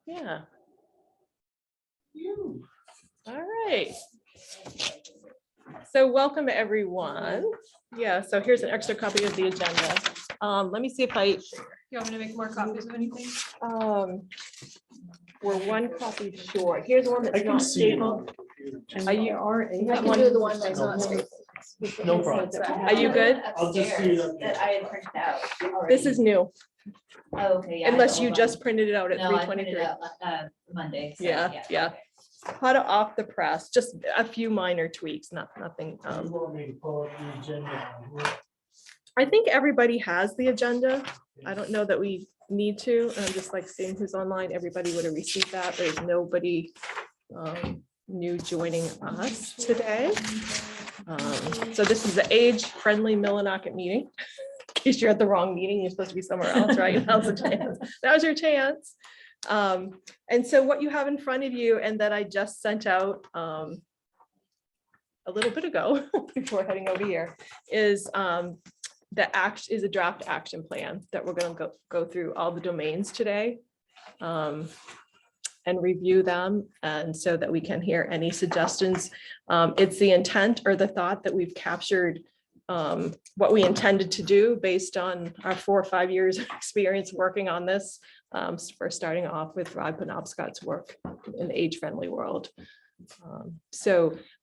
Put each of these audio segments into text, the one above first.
Yeah. All right. So welcome everyone. Yeah, so here's an extra copy of the agenda. Let me see if You want me to make more copies of anything? we're one copy short. Here's one that's not stapled. Are you, I can do the one that's not stapled. No problem. are you good? I'll just see it up That I had printed out. This is new, Oh, okay, yeah. unless you just printed it out at No, I printed 3:23. it out Monday. so, Yeah, yeah. okay. Hot off the press, just a few minor tweaks, nothing. You want me to pull up the agenda? I think everybody has the agenda. I don't know that we need to. I'm just like seeing who's online. Everybody would have received that. There's nobody new joining us today. So this is the age-friendly Millinocket meeting. In case you're at the wrong meeting, you're supposed to be somewhere else, right? Now's the chance. That was your chance. And so what you have in front of you and that I just sent out a little bit ago before heading over here is is a draft action plan that we're going to go through all the domains today and review them, and so that we can hear any suggestions. It's the intent or the thought that we've captured what we intended to do based on our 4 or 5 years of experience working on this. For starting off with Rod Penobscot's work in the age-friendly world.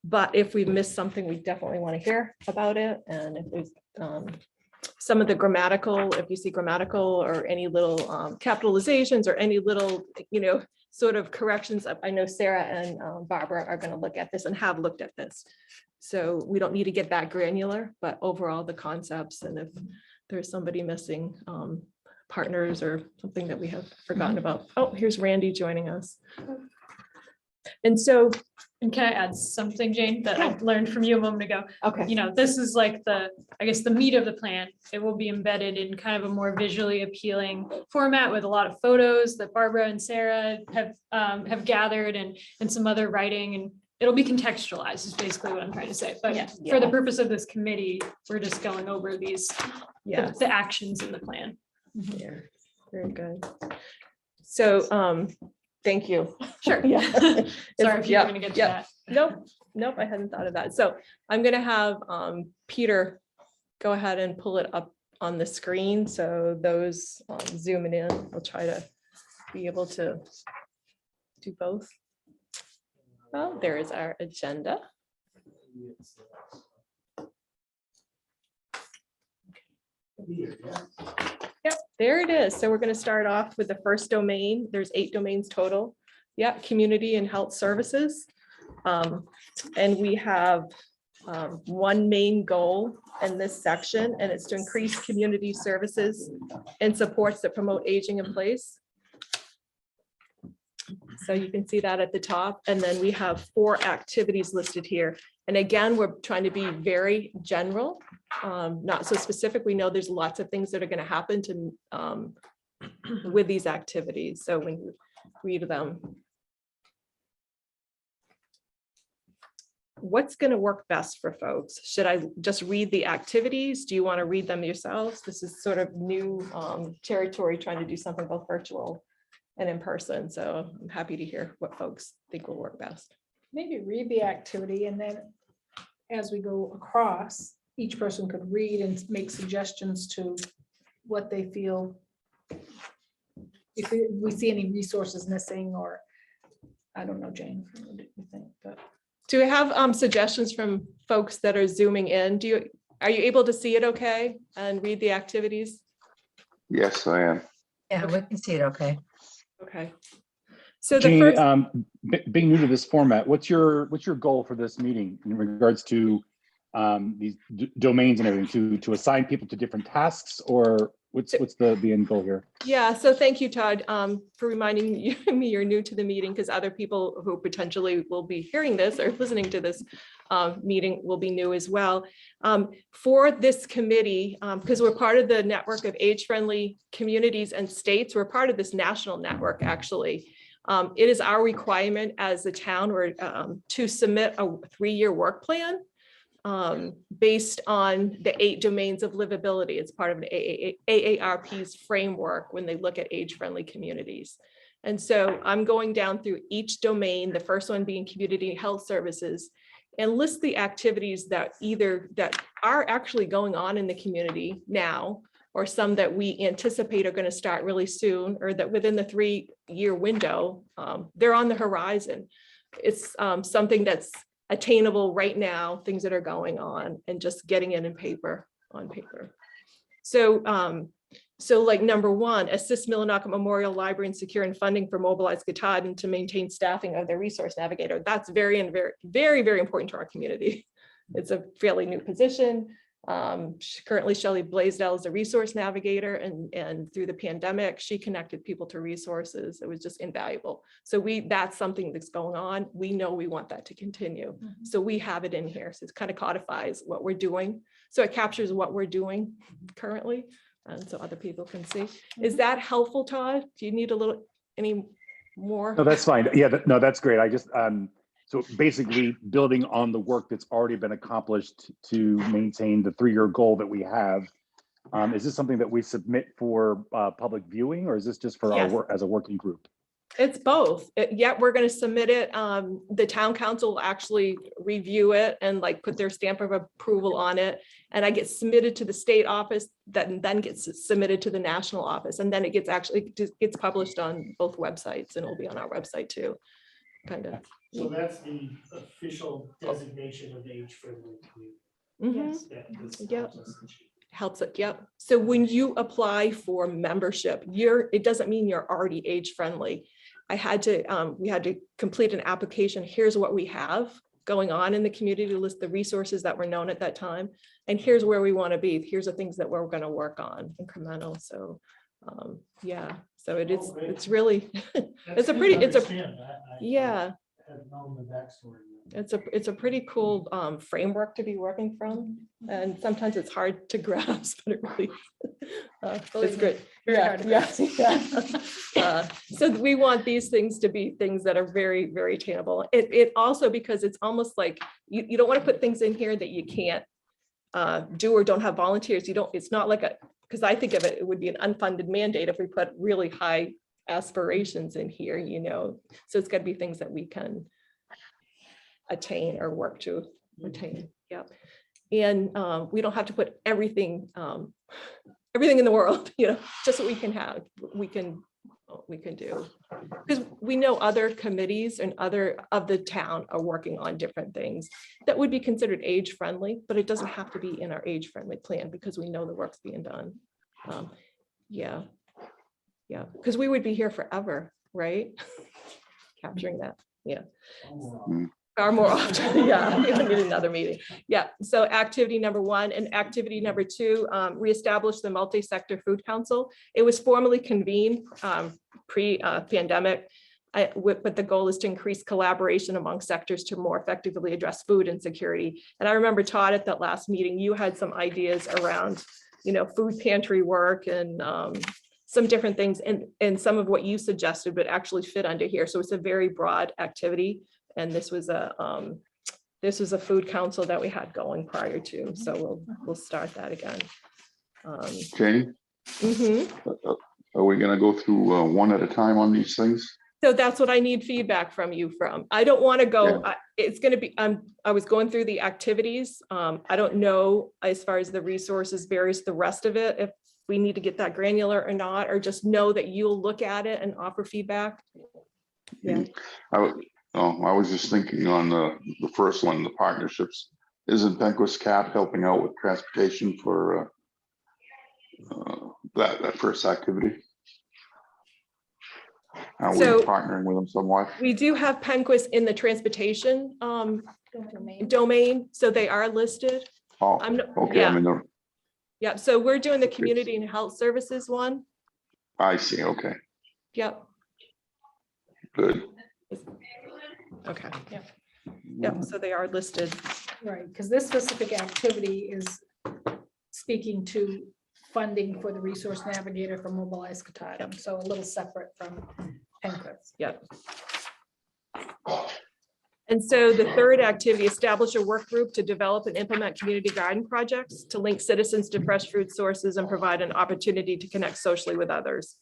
But if we missed something, we definitely want to hear about it. And if there's some of the grammatical, if you see grammatical or any little capitalizations or any little, sort of corrections, I know Sarah and Barbara are going to look at this and have looked at this. So we don't need to get that granular, but overall the concepts, and if there's somebody missing, partners or something that we have forgotten about. Oh, here's Randy joining us. And so, And can I add something, Jane, that I learned from you a moment ago? okay, This is like I guess the meat of the plan. It will be embedded in kind of a more visually appealing format with a lot of photos that Barbara and Sarah have gathered and some other writing, and it'll be contextualized is basically what I'm trying to say. But Yeah. for the purpose of this committee, we're just going over these, yes, the actions in the plan. yeah, very good. So, thank you. Sure. Yeah. Sorry if you were gonna get to that. Nope, I hadn't thought of that. So I'm gonna have Peter go ahead and pull it up on the screen. So those zooming in, I'll try to be able to do both. Well, there is our agenda. Yep, there it is. So we're going to start off with the first domain. There's 8 domains total. Yeah, community and health services. And we have one main goal in this section, and it's to increase community services and supports that promote aging in place. So you can see that at the top. And then we have 4 activities listed here. And again, we're trying to be very general, not so specific. We know there's lots of things that are going to happen with these activities. So when you read them, what's going to work best for folks? Should I just read the activities? Do you want to read them yourselves? This is sort of new territory, trying to do something both virtual and in person. So I'm happy to hear what folks think will work best. Maybe read the activity, and then as we go across, each person could read and make suggestions to what they feel. If we see any resources missing, or I don't know, Jane, what do you think? But do we have suggestions from folks that are zooming in? Are you able to see it okay and read the activities? Yes, I am. Yeah, we can see it okay. Okay. So the Jane, first, being new to this format, what's your goal for this meeting in regards to these domains and everything? To assign people to different tasks, or what's the end goal here? yeah, so thank you, Todd, for reminding me you're new to the meeting, because other people who potentially will be hearing this or listening to this meeting will be new as well. For this committee, because we're part of the network of age-friendly communities and states, we're part of this national network, actually. It is our requirement as a town to submit a 3-year work plan based on the 8 domains of livability. It's part of the AARP's framework when they look at age-friendly communities. And so I'm going down through each domain, the first one being community health services, and list the activities that are actually going on in the community now, or some that we anticipate are going to start really soon, or that within the 3-year window, they're on the horizon. It's something that's attainable right now, things that are going on, and just getting it on paper. So like number 1, assist Millinocket Memorial Library in securing funding for mobilized Katahdin to maintain staffing of their resource navigator. That's very important to our community. It's a fairly new position. Currently Shelley Blaisdell is a resource navigator, and through the pandemic, she connected people to resources. It was just invaluable. So that's something that's going on. We know we want that to continue. So we have it in here. So it kind of codifies what we're doing. So it captures what we're doing currently. And so other people can see. Is that helpful, Todd? Do you need any more? No, that's fine. Yeah, no, that's great. I just, so basically building on the work that's already been accomplished to maintain the 3-year goal that we have. Is this something that we submit for public viewing, or is this just for our Yes. work as a working group? It's both. Yeah, we're going to submit it. The town council will actually review it and like put their stamp of approval on it. And I get submitted to the state office, that then gets submitted to the national office. And then it gets published on both websites, and it'll be on our website too. Kind of. So that's the official designation of age-friendly community. Mhm. that this Yep. helps us achieve. Helps it, yep. So when you apply for membership, it doesn't mean you're already age friendly. We had to complete an application. Here's what we have going on in the community, to list the resources that were known at that time. And here's where we want to be. Here's the things that we're going to work on, incremental. So yeah, so it's really, That's a good pretty- to it's a- understand. I yeah. have known the backstory. It's a pretty cool framework to be working from, and sometimes it's hard to grasp, but it really it's great. Very Yeah, hard to yeah. So we want these things to be things that are very, very attainable. It also, because it's almost like you don't want to put things in here that you can't do or don't have volunteers. It's not like because I think of it would be an unfunded mandate if we put really high aspirations in here, so it's got to be things that we can attain or work to attain. Yep. And we don't have to put everything in the world, just what we can have, we can do. Because we know other committees and other of the town are working on different things that would be considered age friendly, but it doesn't have to be in our age friendly plan because we know the work's being done. Yeah, because we would be here forever, right? Capturing that, yeah. Or more often, yeah, we don't need another meeting. Yeah, so activity number 1 and activity number 2, reestablish the multi-sector food council. It was formally convened pre-pandemic, but the goal is to increase collaboration among sectors to more effectively address food insecurity. And I remember, Todd, at that last meeting, you had some ideas around, food pantry work and some different things, and some of what you suggested would actually fit under here. So it's a very broad activity. And this was a food council that we had going prior to, so we'll start that again. Jane, are we gonna go through one at a time on these things? So that's what I need feedback from you from. I don't want to go, it's going to be, I was going through the activities. I don't know as far as the resources, the rest of it, if we need to get that granular or not, or just know that you'll look at it and offer feedback. Yeah. I was just thinking on the first one, the partnerships. Isn't Penquist Cap helping out with transportation for that first activity? Are we So- partnering with them somewhat? We do have Penquist in the transportation domain, so they are listed. Oh, I'm okay, yeah. I'm in the, Yeah, so we're doing the community and health services one. I see, okay, Yep. good. Okay. Yep. So they are listed. Right, because this specific activity is speaking to funding for the resource navigator for mobilized Katahdin, so a little separate from Penquist. Yep. And so the third activity, establish a work group to develop and implement community garden projects to link citizens to fresh food sources and provide an opportunity to connect socially with others.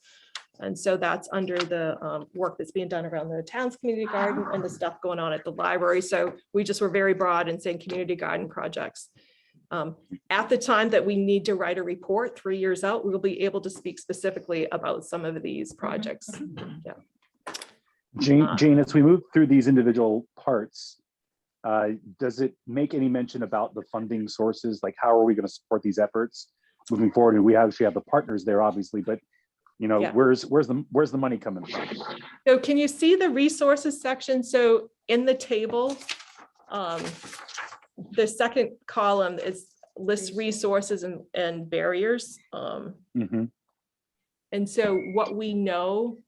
And so that's under the work that's being done around the town's community garden and the stuff going on at the library. So we just were very broad in saying community garden projects. At the time that we need to write a report 3 years out, we'll be able to speak specifically about some of these projects. Yeah. Jane, as we move through these individual parts, does it make any mention about the funding sources? Like, how are we going to support these efforts moving forward? And we actually have the partners there, obviously, but you know, Yeah. where's the money coming from? So can you see the resources section? So in the table, the second column is lists resources and barriers. Mhm. And so what we know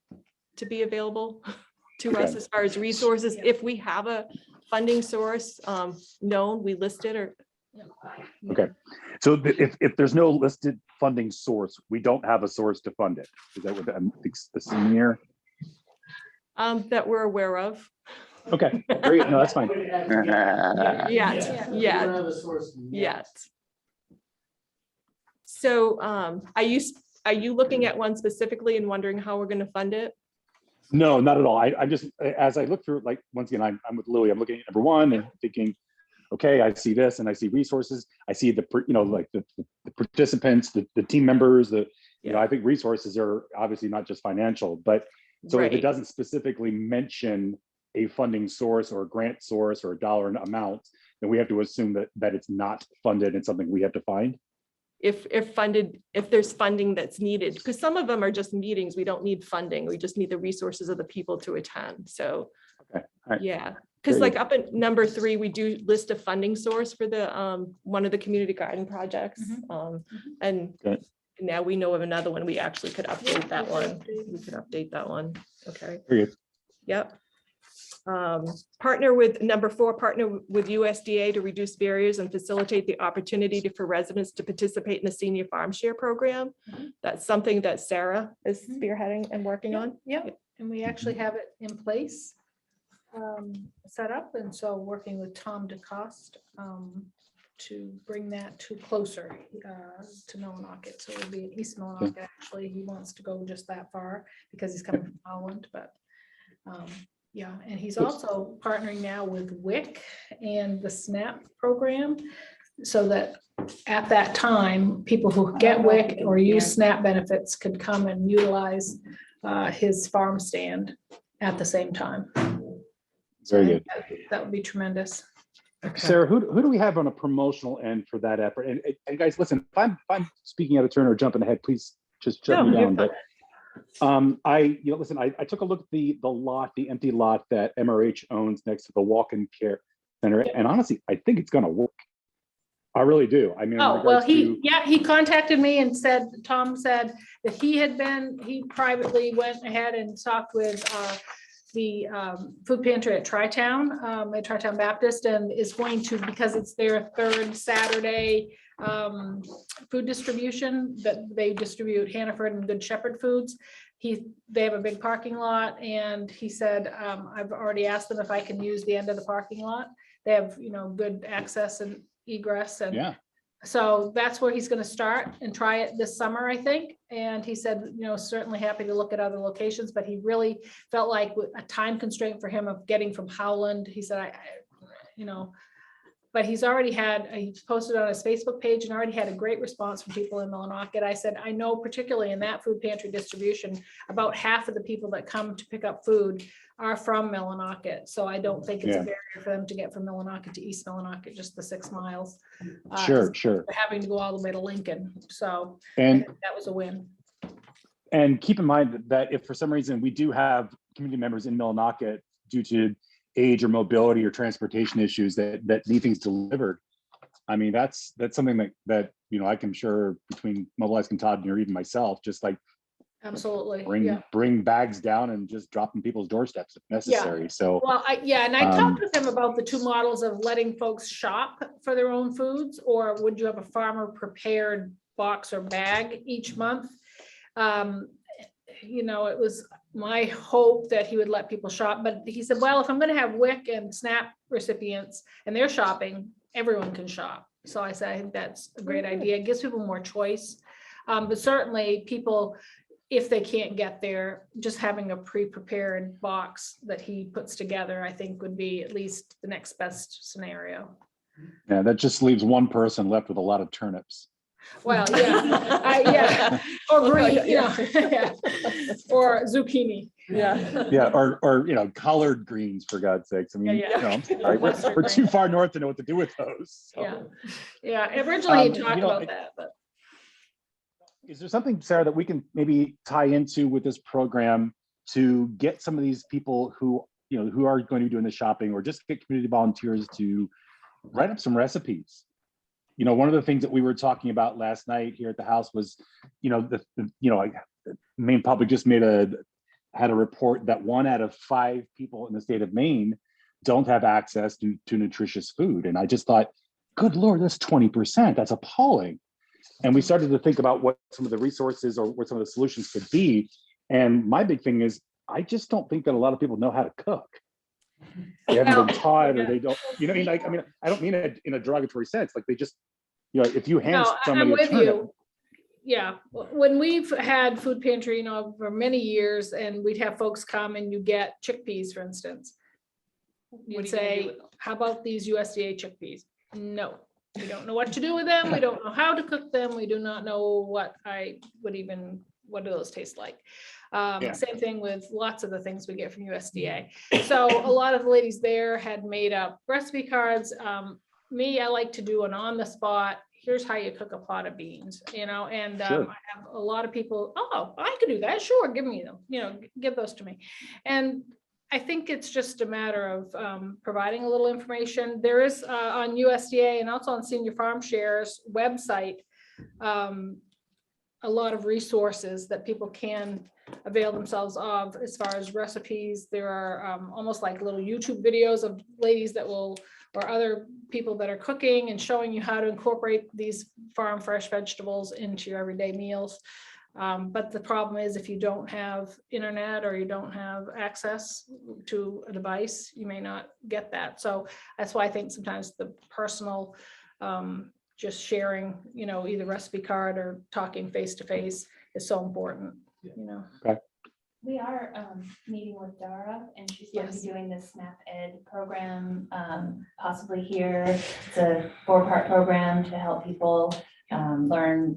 to be available to us Okay. as far as resources, if we have a funding source known, we list it, or Okay, so if there's no listed funding source, we don't have a source to fund it. Is that what I'm assuming here? that we're aware of. Okay, great. No, that's fine. Yet. Yet. So are you looking at one specifically and wondering how we're going to fund it? No, not at all. I'm just, as I look through, like, once again, I'm with Louis, I'm looking at number one and thinking, okay, I see this and I see resources. I see the, you know, like the participants, the team members, you know, I think resources are obviously not just financial, but so if it Right. doesn't specifically mention a funding source or a grant source or a dollar amount, then we have to assume that it's not funded and something we have to find. If there's funding that's needed, because some of them are just meetings, we don't need funding, we just need the resources of the people to attend, so. Okay, all right. Yeah, because Very like up at number 3, we do list a funding source for the one of the community garden projects. And Okay. now we know of another one, we actually could update that one. We could update that one, okay. Very good. Yep. Partner with number 4, partner with USDA to reduce barriers and facilitate the opportunity for residents to participate in the senior farm share program. That's something that Sarah is spearheading and working on. Yeah, and we actually have it in place, set up, and so working with Tom DeCoste to bring that to closer to Millinocket. So it'll be in East Millinocket, actually. He wants to go just that far because he's coming from Holland, but yeah, and he's also partnering now with WIC and the SNAP program, so that at that time, people who get WIC or use SNAP benefits could come and utilize his farm stand at the same time. So Very I think that would be tremendous. Sarah, who do we have on a promotional end for that effort? And guys, listen, if I'm speaking out of turn or jumping ahead, please just shut me No, you're down. But listen, I took a look at the empty lot that MRH owns next to the walk-in care center, and honestly, I think it's going to work. I really do. I mean, in Oh, well, regards to- he contacted me and said, Tom said that he privately went ahead and talked with the food pantry at Tri-Town Baptist, and is going to, because it's their 3rd Saturday food distribution, that they distribute Hannaford and Good Shepherd foods. They have a big parking lot, and he said, I've already asked them if I can use the end of the parking lot. They have, you know, good access and egress, and yeah, so that's where he's going to start and try it this summer, I think. And he said, you know, certainly happy to look at other locations, but he really felt like with a time constraint for him of getting from Howland. He said, but he's already he's posted on his Facebook page and already had a great response from people in Millinocket. I said, I know particularly in that food pantry distribution, about half of the people that come to pick up food are from Millinocket. So I don't think it's a barrier for them to get from Millinocket to East Millinocket, just the 6 miles. sure. They're having to go all the way to Lincoln. So And that was a win. And keep in mind that if for some reason we do have community members in Millinocket due to age or mobility or transportation issues that need things delivered, I mean, that's something that you know, I can sure between Mobilize Katahdin or even myself, just like Absolutely. bring bags down and just drop them people's doorsteps if necessary. So Well, I talked with him about the 2 models of letting folks shop for their own foods, or would you have a farmer prepared box or bag each month? You know, it was my hope that he would let people shop, but he said, well, if I'm going to have WIC and SNAP recipients and they're shopping, everyone can shop. So I said, I think that's a great idea. It gives people more choice. But certainly people if they can't get there, just having a pre-prepared box that he puts together, I think would be at least the next best scenario. Yeah, that just leaves one person left with a lot of turnips. Well, yeah, yeah, or green, yeah, or zucchini. Yeah. Yeah, or collard greens, for God's sakes. I mean, Yeah, yeah. I'm sorry, Mustard we're greens. too far north to know what to do with those. so. Yeah, yeah, originally he talked you know, about that, but. Is there something, Sarah, that we can maybe tie into with this program to get some of these people who are going to be doing the shopping, or just get community volunteers to write up some recipes? One of the things that we were talking about last night here at the house was, the Maine Public just had a report that 1 out of 5 people in the state of Maine don't have access to nutritious food. And I just thought, good Lord, that's 20%. That's appalling. And we started to think about what some of the resources or what some of the solutions could be. And my big thing is, I just don't think that a lot of people know how to cook. They haven't been taught, or they don't, I don't mean it in a derogatory sense. Like they just, if you hand No, somebody I'm a with turnip, you. Yeah, when we've had food pantry, for many years, and we'd have folks come and you get chickpeas, for instance. You'd say, how about these USDA chickpeas? No, we don't know what to do with them. We don't know how to cook them. We do not know what do those taste like? Same thing with lots of the things we get from USDA. So a lot of the ladies there had made up recipe cards. I like to do an on the spot, here's how you cook a pot of beans, and Sure. I have a lot of people, oh, I could do that. Sure. Give me them, give those to me. And I think it's just a matter of providing a little information. There is on USDA and also on Senior Farm Share's website, a lot of resources that people can avail themselves of as far as recipes. There are almost like little YouTube videos of ladies or other people that are cooking and showing you how to incorporate these farm fresh vegetables into your everyday meals. But the problem is, if you don't have internet or you don't have access to a device, you may not get that. So that's why I think sometimes the personal, just sharing, either recipe card or talking face to face is so important, We are meeting with Dara, and she's going to Yes. be doing the SNAP Ed program, possibly here. It's a 4-part program to help people learn,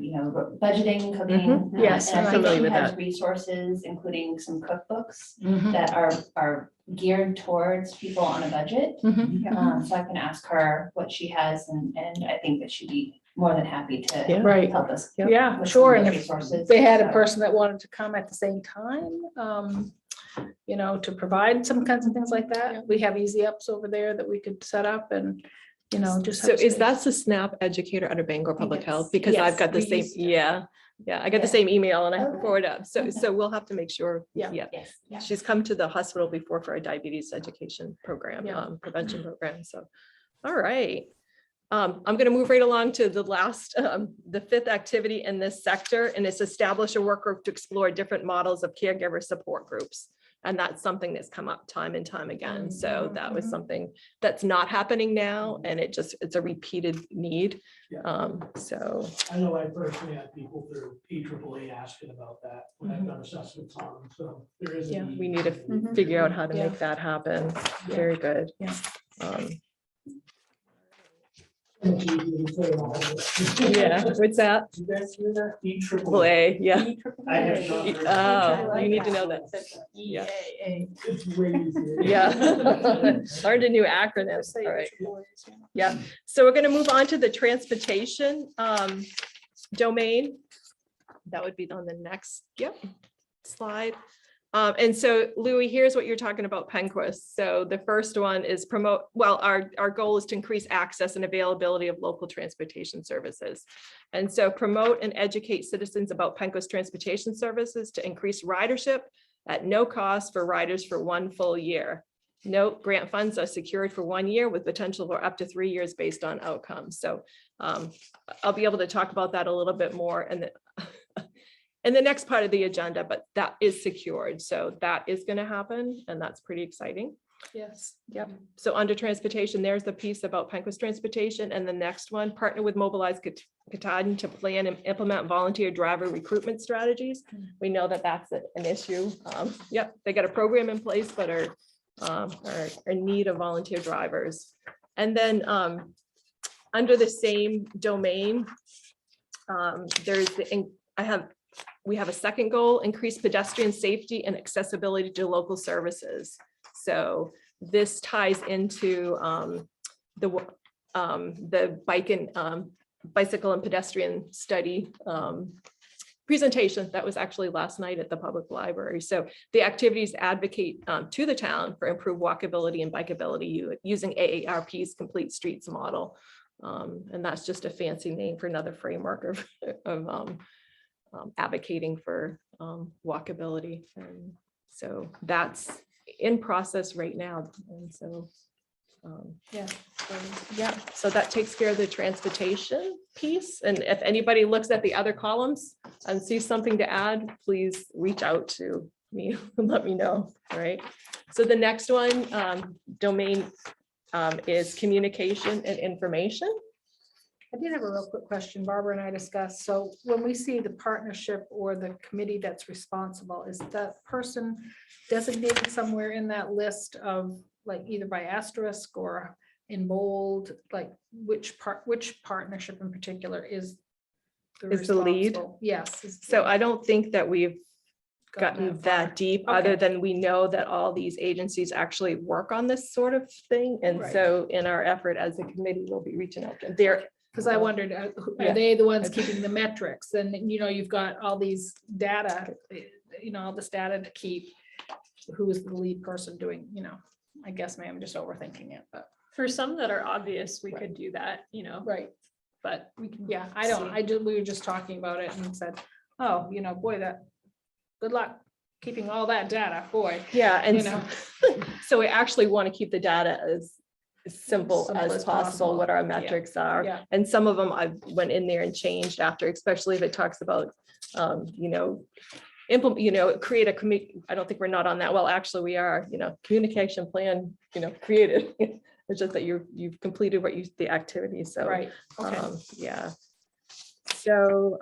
budgeting, cooking. Yes, and I'm I think familiar she with has that. resources, including some cookbooks Mhm. that are geared towards people on a budget. Mhm. So I can ask her what she has, and I think that she'd be more than happy to Yeah. Right. help us. Yeah, with sure. some And of the if resources. they had a So- person that wanted to come at the same time, to provide some kinds of things like that. We have easy ups over there that we could set up and, just. So have is space. that the SNAP educator under Bangor Public it's- Health? Because I've yes, got the we same, used to. yeah, I got the Yeah. same email and I have to Okay. forward up. So we'll have to make sure. Yeah. Yes. Yeah. She's come to the hospital before for a diabetes education program, Yeah. prevention program. So, all right. I'm going to move right along to the last, the 5th activity in this sector, and it's establish a work group to explore different models of caregiver support groups. And that's something that's come up time and time again. So that was Mhm. something that's not happening now, and it's a repeated need. Yeah. So, I know I personally had people through PAAA asking about that when I've done assessments on them, so there is. a yeah, need. we need to Mhm. figure out how to Yeah. make that happen. Very good. Yeah. Yeah. Yeah, what's that? You guys hear that? PAAA. Play, yeah. I have not heard Oh, that. you need to know that. Yeah. It's way easier. Yeah. Learned a new acronym. All right. Yeah. So we're going to move on to the transportation domain. That would be on the next, slide. And so Louis, here's what you're talking about Penquist. So the first one is our goal is to increase access and availability of local transportation services. And so promote and educate citizens about Penquist transportation services to increase ridership at no cost for riders for 1 full year. Note, grant funds are secured for 1 year with potential for up to 3 years based on outcomes. So I'll be able to talk about that a little bit more. And and the next part of the agenda, but that is secured. So that is going to happen, and that's pretty exciting. Yes. Yep. So under transportation, there's the piece about Pencos transportation, and the next one, partner with Mobilize Katahdin to plan and implement volunteer driver recruitment strategies. We know that that's an issue. Yep, they got a program in place, but are in need of volunteer drivers. And then under the same domain, there's we have a second goal: increase pedestrian safety and accessibility to local services. So this ties into the bicycle and pedestrian study presentation that was actually last night at the public library. So the activities advocate to the town for improved walkability and bikeability using AARP's Complete Streets model. And that's just a fancy name for another framework of advocating for walkability. And so that's in process right now. And so, so that takes care of the transportation piece. And if anybody looks at the other columns and sees something to add, please reach out to me and let me know. All right. So the next one, domain is communication and information. I did have a real quick question. Barbara and I discussed, so when we see the partnership or the committee that's responsible, is that person designated somewhere in that list of, like, either by asterisk or in bold, like which partnership in particular is the lead? responsible? Yes. is the So lead. I don't think that we've gotten far. that deep, Okay. other than we know that all these agencies actually work on this sort of thing. And Right. so in our effort as a committee, we'll be reaching out to them. They're, Because I wondered, Yeah. are they the ones keeping the metrics? And you've got all these data, all this data to keep. Who is the lead person doing, I guess maybe I'm just overthinking it, but. For some that are obvious, we Right. could do that, Right. but we can. Yeah, we were just talking about it and said, oh, boy, good luck keeping all that data, boy. yeah, and You know. so we actually want to keep the data as simple Simple as as possible, possible. what our Yeah. metrics are. Yeah. And some of them I went in there and changed after, especially if it talks about, implement, create a committee. I don't think we're not on that. Well, actually we are, communication plan, created. It's just that you've completed the activity. So, Right, okay. yeah. So,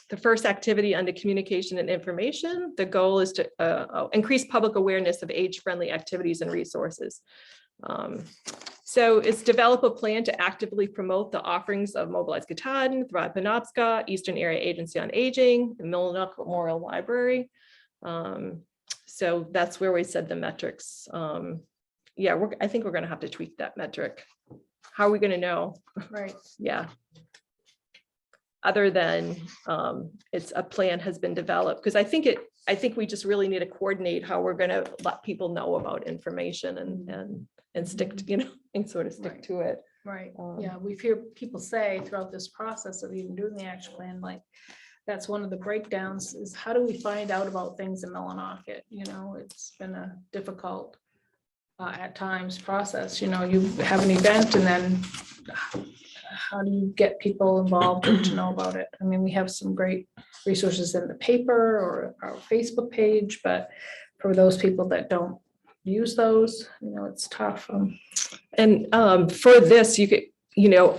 the first activity under communication and information, the goal is to increase public awareness of age-friendly activities and resources. So it's develop a plan to actively promote the offerings of Mobilize Katahdin, Thrive Penobscot, Eastern Area Agency on Aging, the Millinook Memorial Library. So that's where we said the metrics. Yeah, I think we're going to have to tweak that metric. How are we going to know? Right. Yeah. Other than it's a plan has been developed, because I think we just really need to coordinate how we're going to let people know about information and stick to, and sort of stick Right. to it. Right, Um, yeah, we've heard people say throughout this process of even doing the action plan, like, that's one of the breakdowns, is how do we find out about things in Millinocket? It's been a difficult at times process, you have an event and then how do you get people involved and to know about it? I mean, we have some great resources in the paper or our Facebook page, but for those people that don't use those, it's tough. And for this, you could,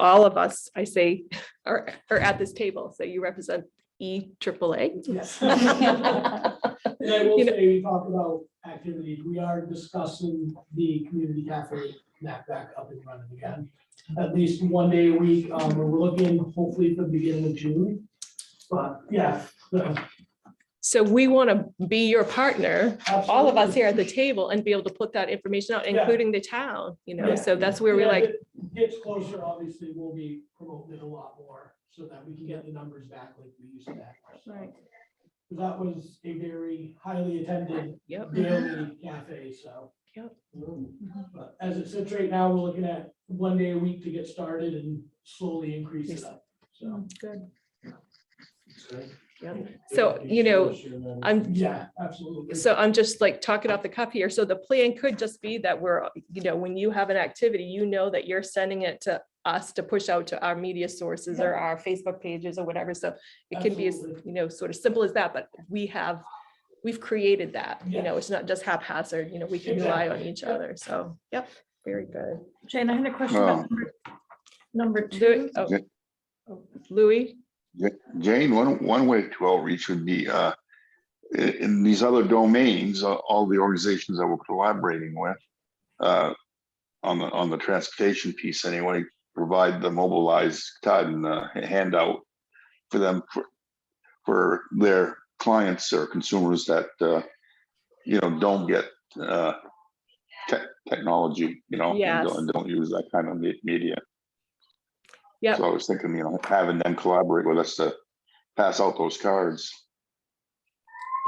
all of us, I say, are at this table. So you represent EAAA. Yes. And I will You know- say, we talk about activities, we are discussing the community cafe back up and running again. At least one day a week, we're looking hopefully for the beginning of June. But yeah. So we want to be your partner, all of us absolutely. here at the table, and be able to put that information out, Yeah. including the town, Yeah. so that's where we Yeah, like, as it gets closer, obviously, we'll be promoting it a lot more so that we can get the numbers back like we used to have. So, Right. that was a very highly attended yep, daily cafe, so. Yep. But as it sits right now, we're looking at one day a week to get started and slowly increase it up, so. Good. yep. So, I'm, Yeah, absolutely. so I'm just like talking off the cuff here. So the plan could just be that we're, when you have an activity, that you're sending it to us to push out to our media sources or our Facebook pages or whatever. So it can be, as, Absolutely. you know, sort of simple as that, but we've created that, you know, it's not just haphazard, you know, we can rely on each other. So, yep, very good. Jane, I had a question about number Louis, two. Louis? Jane, one way to outreach would be in these other domains, all the organizations that we're collaborating with on the transportation piece anyway, provide the mobilized handout for them for their clients or consumers that you know, don't get technology, you know, Yes. and don't use that kind of media. Yep. So I was thinking, you know, having them collaborate with us to pass out those cards.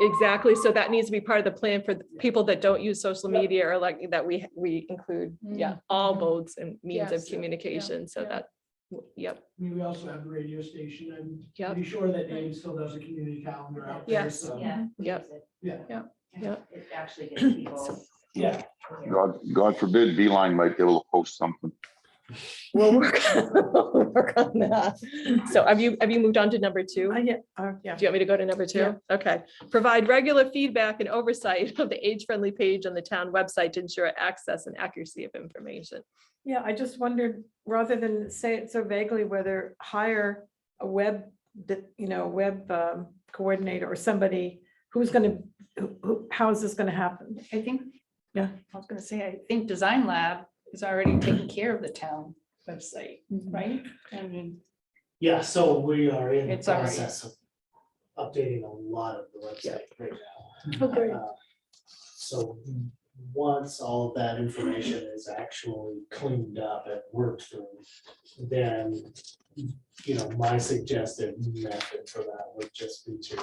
Exactly. So that needs to be part of the plan for the people that don't use social media, or like that we include, all modes and means of Yes. communication. So Yeah. that, yep, I mean, we also have the radio station. I'm Yep. pretty sure that Dave still does a community calendar out there. Yes. So, Yeah. Yep. use it. Yeah. Yep. It actually gets people. Yeah. God forbid, Beeline might be able to post something. we'll work on that. So have you moved on to number two? Yeah, Do you want me to go to number two? Yeah. Okay. Provide regular feedback and oversight of the age-friendly page on the town website to ensure access and accuracy of information. yeah, I just wondered, rather than say it so vaguely, whether hire a web, web coordinator or somebody who's gonna, how is this gonna happen? I think, Yeah. I was gonna say, I think Design Lab is already taking care of the town website, right? I mean, Yeah, so we are in the It's already- process of updating a lot of the website right now. Oh, great. So once all of that information is actually cleaned up and worked through, then, you know, my suggested method for that would just be to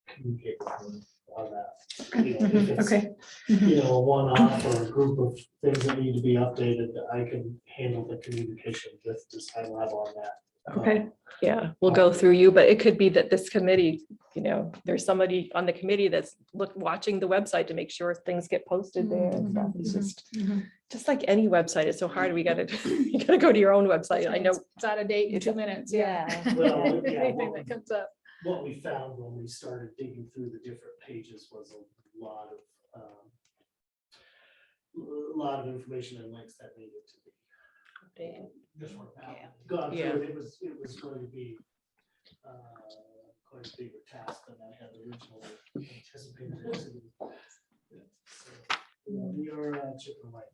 communicate with them on that. You know, if it's, Okay. you know, a one-off or a group of things that need to be updated, I can handle the communication with Design Lab on that. Okay. Yeah, we'll go through you, but it could be that this committee, you know, there's somebody on the committee that's watching the website to make sure things get posted there and stuff. It's just like any website, it's so hard. You gotta go to your own website. I know. It's out of date in 2 minutes, yeah. Well, yeah, Anything that comes up. What we found when we started digging through the different pages was a lot of information and links that needed to be just weren't gone through. Yeah. It was going to be quite a bigger task than I had originally anticipated. So, we are chipping away at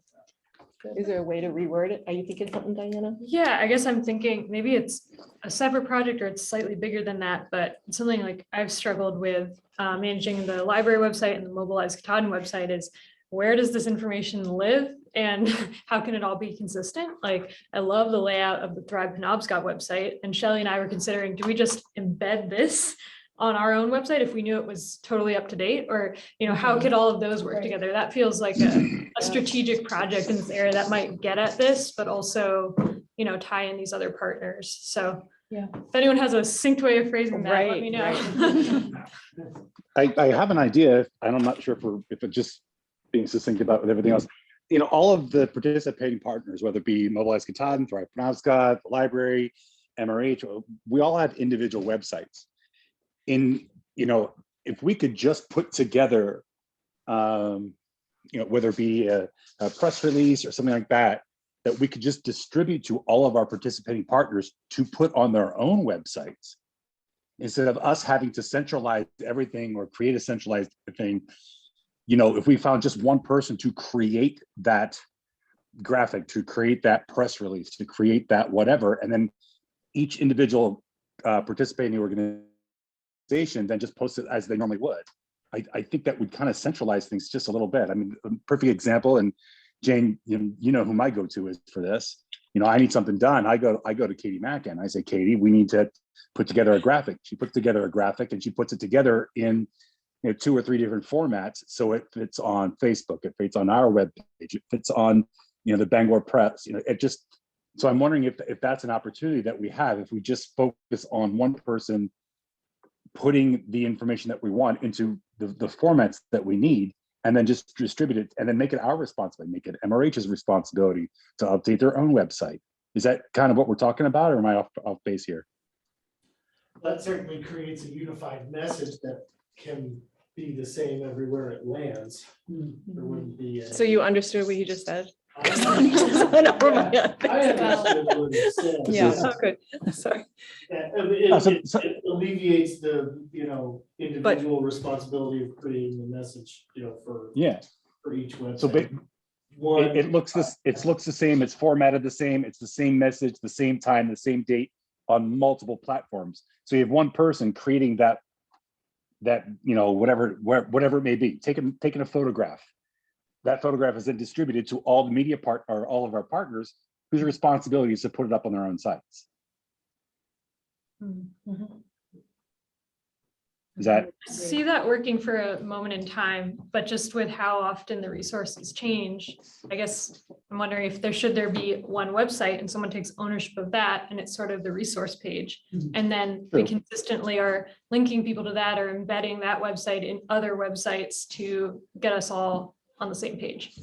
that. Is there a way to reword it? Are you thinking something, Diana? Yeah, I guess I'm thinking maybe it's a separate project or it's slightly bigger than that, but something like I've struggled with managing the library website and the Mobilize Katahdin website is, where does this information live and how can it all be consistent? Like, I love the layout of the Thrive Penobscot website, and Shelley and I were considering, do we just embed this on our own website if we knew it was totally up to date? Or, you know, how could all of those work Right. together? That feels like a strategic project in this area that might get at this, but also, you know, tie in these other partners. So Yeah. if anyone has a succinct way of phrasing that, let me know. I have an idea, and I'm not sure if it's just being succinct about with everything else. You know, all of the participating partners, whether it be Mobilize Katahdin, Thrive Penobscot, the library, MRH, we all have individual websites. You know, if we could just put together, you know, whether it be a press release or something like that, that we could just distribute to all of our participating partners to put on their own websites, instead of us having to centralize everything or create a centralized thing. You know, if we found just one person to create that graphic, to create that press release, to create that whatever, and then each individual participating organization then just post it as they normally would. I think that would kind of centralize things just a little bit. I mean, a perfect example, and Jane, you know who my go-to is for this. You know, I need something done. I go to Katie Mackin. I say, Katie, we need to put together a graphic. She puts together a graphic and she puts it together in 2 or 3 different formats. So it fits on Facebook, it fits on our webpage, it fits on, the Bangor Press, it just, so I'm wondering if that's an opportunity that we have, if we just focus on one person putting the information that we want into the formats that we need, and then just distribute it and then make it our responsibility, make it MRH's responsibility to update their own website. Is that kind of what we're talking about, or am I off base here? That certainly creates a unified message that can be the same everywhere it lands. There wouldn't be. So you understood what you just said? I I understood what it said. Yeah, oh, good, sorry. It alleviates the, individual responsibility of creating the message, for each website. So it looks the same, it's formatted the same, it's the same message, the same time, the same date on multiple platforms. So you have one person creating that whatever it may be, taking a photograph. That photograph is then distributed to all the media or all of our partners whose responsibility is to put it up on their own sites. Is that? See that working for a moment in time, but just with how often the resources change, I guess I'm wondering if should there be one website and someone takes ownership of that and it's sort of the resource page. And then we consistently are linking people to that or embedding that website in other websites to get us all on the same page.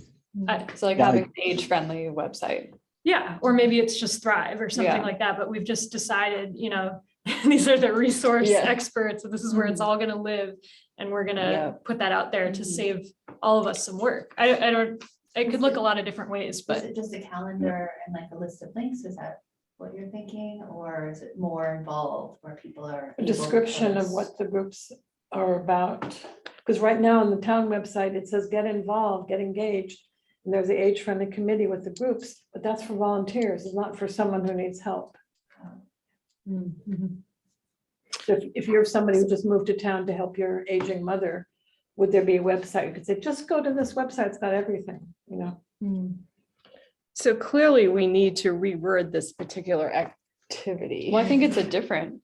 So like having an age-friendly website. Yeah, or maybe it's just Thrive or something like that, but we've just decided, these are the resource experts, and this is where it's all gonna live, and we're gonna put that out there to save all of us some work. It could look a lot of different ways, Is but it just a calendar and like a list of links? Is that what you're thinking? Or is it more involved where people are? A able to description of post? what the groups are about. Because right now on the town website, it says get involved, get engaged. And there's the age-friendly committee with the groups, but that's for volunteers. It's not for someone who needs help. So if you're somebody who just moved to town to help your aging mother, would there be a website? You could say, just go to this website. It's got everything, So clearly we need to reword this particular activity. Well, I think it's a different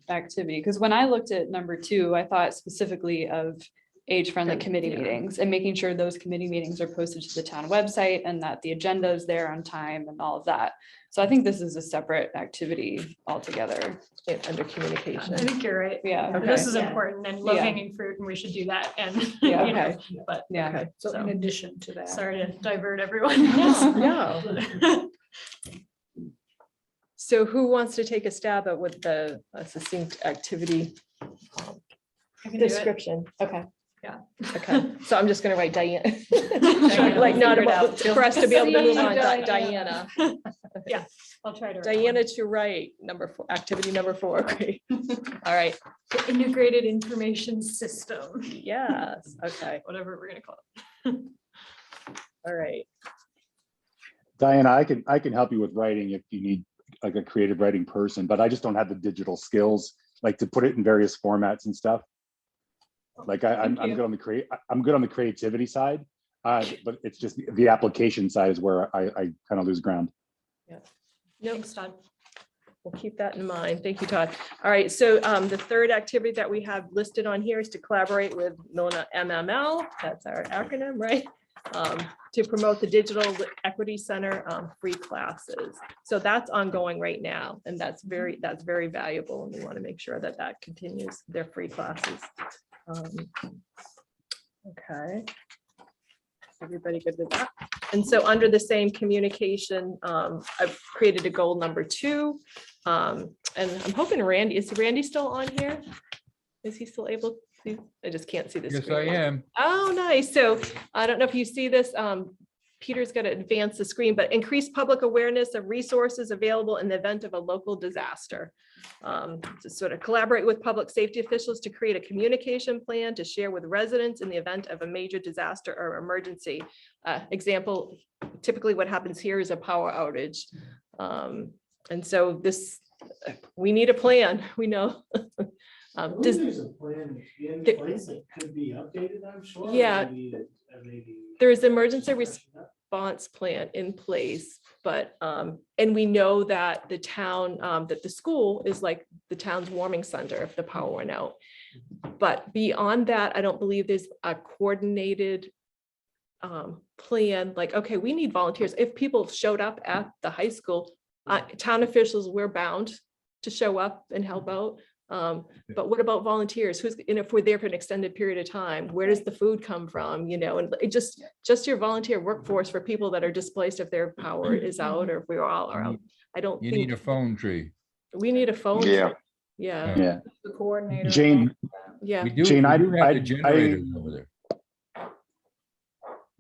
activity, because when I looked at number 2, I thought specifically of age-friendly committee meetings and making sure those committee meetings are posted to the town website and that the agenda is there on time and all of that. So I think this is a separate activity altogether. Under communication. I think you're right. Yeah. Okay. This is Yeah. important and low hanging fruit, and we should do that. And, Yeah. Okay. but Yeah. Okay. So in addition to that. sorry to divert everyone. No. So who wants to take a stab at what the succinct activity I can do it. description? Okay. Yeah. Okay, so I'm just gonna write Diane. Diana, Like not figure it about, out. for us to be able to move on, See, Diana. Yeah, I'll try to. write Diana one. to write, activity number 4, great. All right, The integrated information system, yes, okay, whatever we're gonna call it. all right. Diana, I can help you with writing if you need like a creative writing person, but I just don't have the digital skills, like to put it in various formats and stuff. Like I'm Thank you. good on the creativity side, but it's just the application side is where I kind of lose ground. Nope, Thanks, Todd. we'll keep that in mind. Thank you, Todd. All right, so the third activity that we have listed on here is to collaborate with Milna MML, that's our acronym, right? To promote the Digital Equity Center free classes. So that's ongoing right now, and that's very valuable, and we want to make sure that that continues, their free classes. Okay. Everybody good with that? And so under the same communication, I've created a goal number 2. And I'm hoping is Randy still on here? Is he still able to? I just can't see this. Yes, I am. Oh, nice. So I don't know if you see this. Peter's going to advance the screen, but increase public awareness of resources available in the event of a local disaster. To sort of collaborate with public safety officials to create a communication plan to share with residents in the event of a major disaster or emergency. Example, typically what happens here is a power outage. And so we need a plan, we know. I believe there's a plan in place that could be updated, I'm sure. Yeah. Maybe. There is emergency response plan in place, but, and we know that the town, that the school is like the town's warming center if the power went out. But beyond that, I don't believe there's a coordinated plan, like, okay, we need volunteers. If people showed up at the high school, town officials, we're bound to show up and help out. But what about volunteers? Who's, and if we're there for an extended period of time, where does the food come from? You know, and it just your volunteer workforce for people that are displaced if their power is out or if we all are out. I don't You need a think phone tree. we need a phone. Yeah. tree. Yeah, Yeah. The coordinator. Jane, yeah. We do, Jane, we do have I- the generators over there.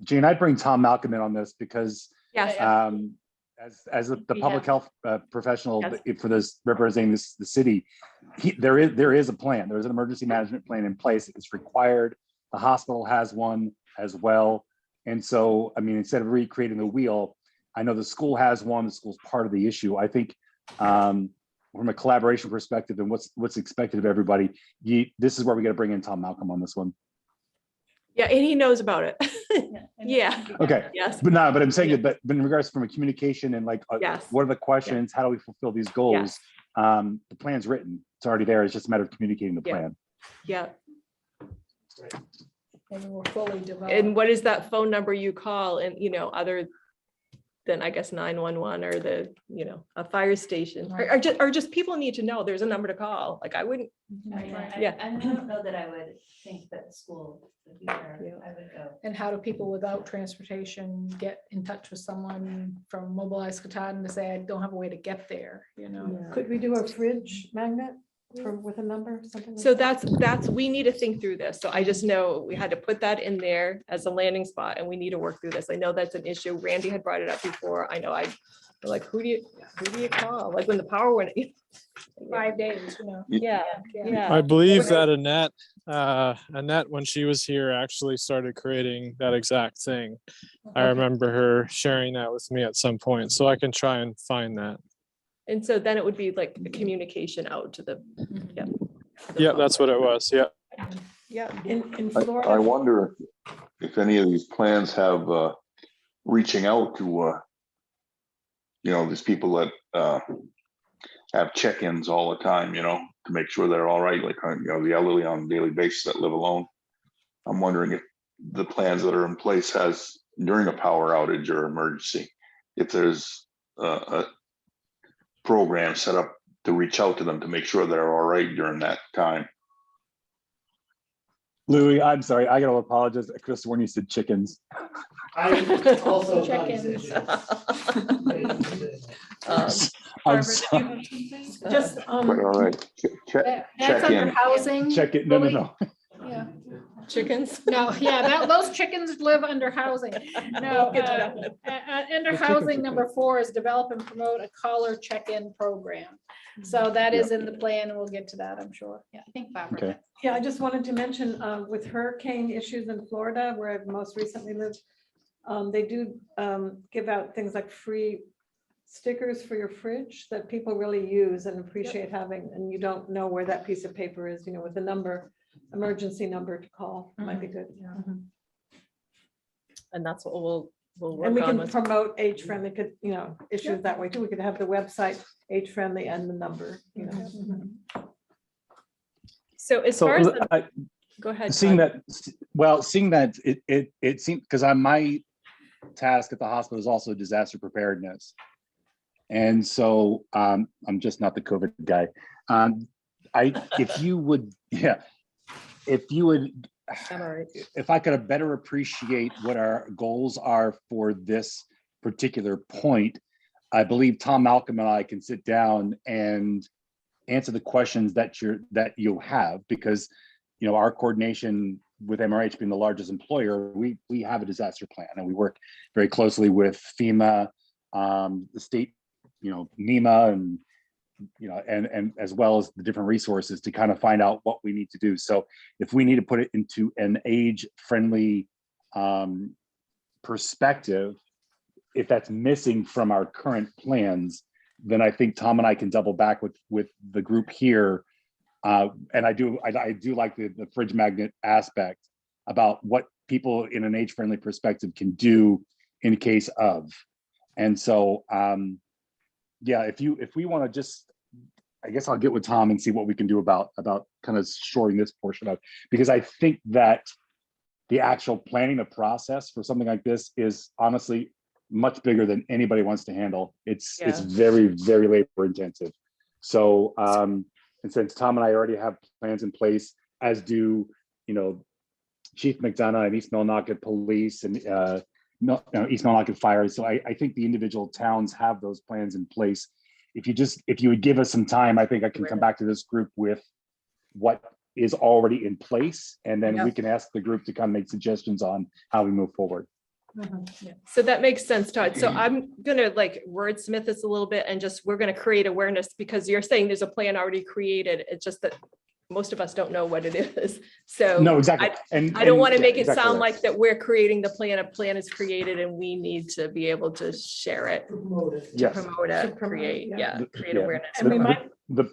Jane, I'd bring Tom Malcolm in on this because Yes. as the We public have- health professional Yes. for this representing the city, there is a plan. There's an emergency management plan in place. It's required. The hospital has one as well. And so, I mean, instead of recreating the wheel, I know the school has one. The school's part of the issue. I think from a collaboration perspective and what's expected of everybody, this is where we got to bring in Tom Malcolm on this one. Yeah, and he knows about it. Yeah. Okay. Yes. But I'm saying it, but in regards from a communication and like, Yes. what are the questions? How do we fulfill these goals? The plan's written. It's already there. It's just a matter of communicating the Yeah. plan. Yeah. And we're fully developed. And what is that phone number you call? And, you know, other than I guess 911 or the, you know, a fire station or just people need to know there's a number to call. Like I wouldn't. Yeah. I don't know that I would think that the school would be where Yeah. I would go. And how do people without transportation get in touch with someone from Mobilize Katahdin to say, I don't have a way to get there, you know? Could we do a fridge magnet with a number, something? So like that? that's, we need to think through this. So I just know we had to put that in there as a landing spot and we need to work through this. I know that's an issue. Randy had brought it up before. I know like, who do you call? Like when the power went. 5 days, you know? Yeah, yeah. I believe that Annette, when she was here, actually started creating that exact thing. I remember her sharing that with me at some point, so I can try and find that. And so then it would be like a communication out to the, yeah. Yeah, that's what it was. Yeah. Yeah, in I Florida, wonder if any of these plans have reaching out to these people that have check-ins all the time, to make sure they're all right, like the elderly on a daily basis that live alone. I'm wondering if the plans that are in place has during a power outage or emergency, if there's a program set up to reach out to them to make sure they're all right during that time. Louis, I'm sorry. I got to apologize. I could have sworn you said chickens. I also. Check-ins. Um, I'm sorry. just, But all right, That's check under in. housing. Check it. No. Yeah. Chickens. No, yeah, those chickens live under housing. No, Get that. under housing, number 4 is develop and promote a caller check-in program. So that is in the plan, and we'll get to that, I'm sure. Yeah, I think Barbara. Okay. yeah, I just wanted to mention with hurricane issues in Florida, where I've most recently lived, they do give out things like free stickers for your fridge that people really use and appreciate having, and you don't know where that piece of paper is, with a number, emergency number to call, might be good. And that's what we'll work And we on. can with- promote age-friendly, issues that way too. We could have the website age-friendly and the number, So as So far as, the- go ahead. seeing Todd. that it seemed, because my task at the hospital is also disaster preparedness. And so I'm just not the COVID guy. If I could better appreciate what our goals are for this particular point, I believe Tom Malcolm and I can sit down and answer the questions that you have, because our coordination with MRH being the largest employer, we have a disaster plan and we work very closely with FEMA, the state, NEMA, and and as well as the different resources to kind of find out what we need to do. So if we need to put it into an age-friendly perspective, if that's missing from our current plans, then I think Tom and I can double back with the group here. And I do like the fridge magnet aspect about what people in an age-friendly perspective can do in case of. And so, if we want to just, I guess I'll get with Tom and see what we can do about kind of shoring this portion up, because I think that the actual planning, the process for something like this is honestly much bigger than anybody wants to handle. It's very, very labor intensive. So And since Tom and I already have plans in place, as do, Chief McDonough and East Millinocket Police and East Millinocket Fire. So I think the individual towns have those plans in place. If you would give us some time, I think I can come back to this group with what is already in place, and then we can ask the group to kind of make suggestions on how we move forward. So that makes sense, Todd. So I'm gonna like wordsmith this a little bit and we're gonna create awareness, because you're saying there's a plan already created. It's just that most of us don't know what it is. So No, exactly. I don't want to make it exactly sound right. like that we're creating the plan. A plan is created and we need to be able to share it, Promote it. Yes. promote To it, promote, create, yeah. create Yeah. awareness. And we might. The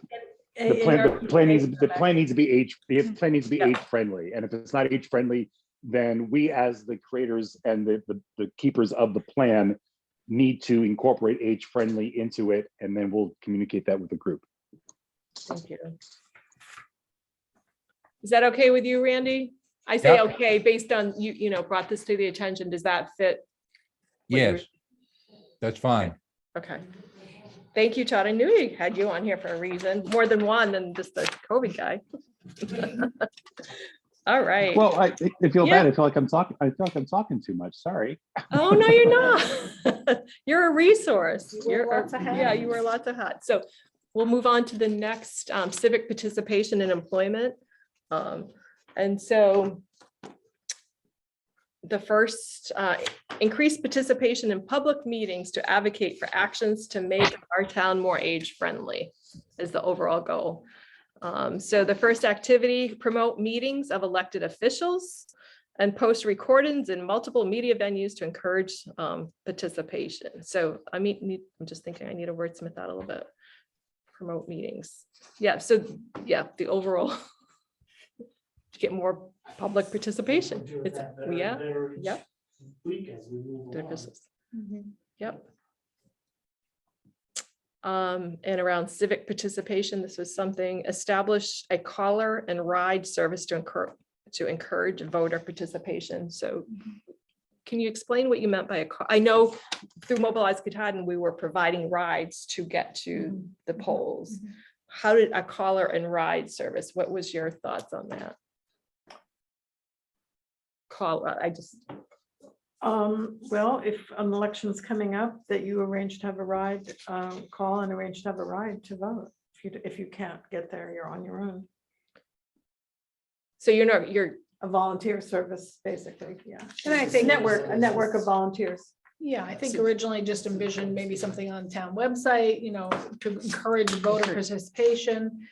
plan needs to be age friendly, and if it's not age friendly, then we as the creators and the keepers of the plan need to incorporate age friendly into it, and then we'll communicate that with the group. Thank you. Is that okay with you, Randy? I say Yeah. okay, based on you brought this to the attention. Does that fit? what you were- Yes, that's fine. Okay. Thank you, Todd. I knew he had you on here for a reason, more than one than just the COVID guy. All right. Well, I feel Yeah. bad. I feel like I'm talking too much. Sorry. Oh, no, you're not. You're a resource. You wear lots of Yeah, you wear lots of hats. So we'll move on to the next civic participation and employment. And so the first, increased participation in public meetings to advocate for actions to make our town more age-friendly is the overall goal. So the first activity, promote meetings of elected officials and post recordings in multiple media venues to encourage participation. So I'm just thinking I need to wordsmith that a little bit. Promote meetings. Yeah, so the overall to get more public participation. Do It's, that better and yeah, better each yep. Week as we move the along. officials. Yep. And around civic participation, this was something, establish a caller and ride service to encourage voter participation. So can you explain what you meant by a call? I know through Mobilize Katahdin, we were providing rides to get to the polls. How did a caller and ride service? What was your thoughts on that? Well, if an election's coming up, that you arrange to have a ride, call and arrange to have a ride to vote. If you can't get there, you're on your own. So you're A volunteer service, basically, yeah. And I think A network of volunteers. Yeah, I think originally just envisioned maybe something on the town website, to encourage voter participation.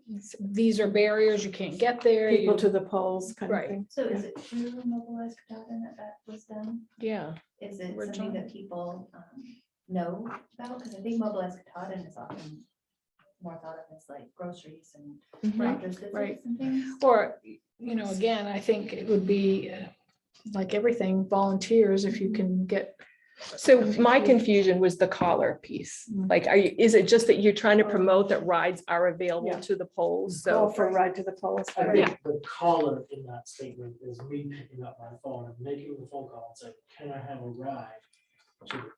If these are barriers, you can't get there. People you- to the polls kind of Right. thing. So is it through Mobilize Katahdin that was done? yeah. Is it Originally. something that people know about? Because I think Mobilize Katahdin is often more thought of as like groceries and doctor's right. visits and things. Or, again, I think it would be like everything, volunteers, if you can get. So my confusion was the caller piece. Like, is it just that you're trying to promote that rides are available Yeah. to the polls? Call So, for a ride to the polls. I Yeah. think the caller in that statement is me picking up my phone and making the phone call and saying, can I have a ride? to-"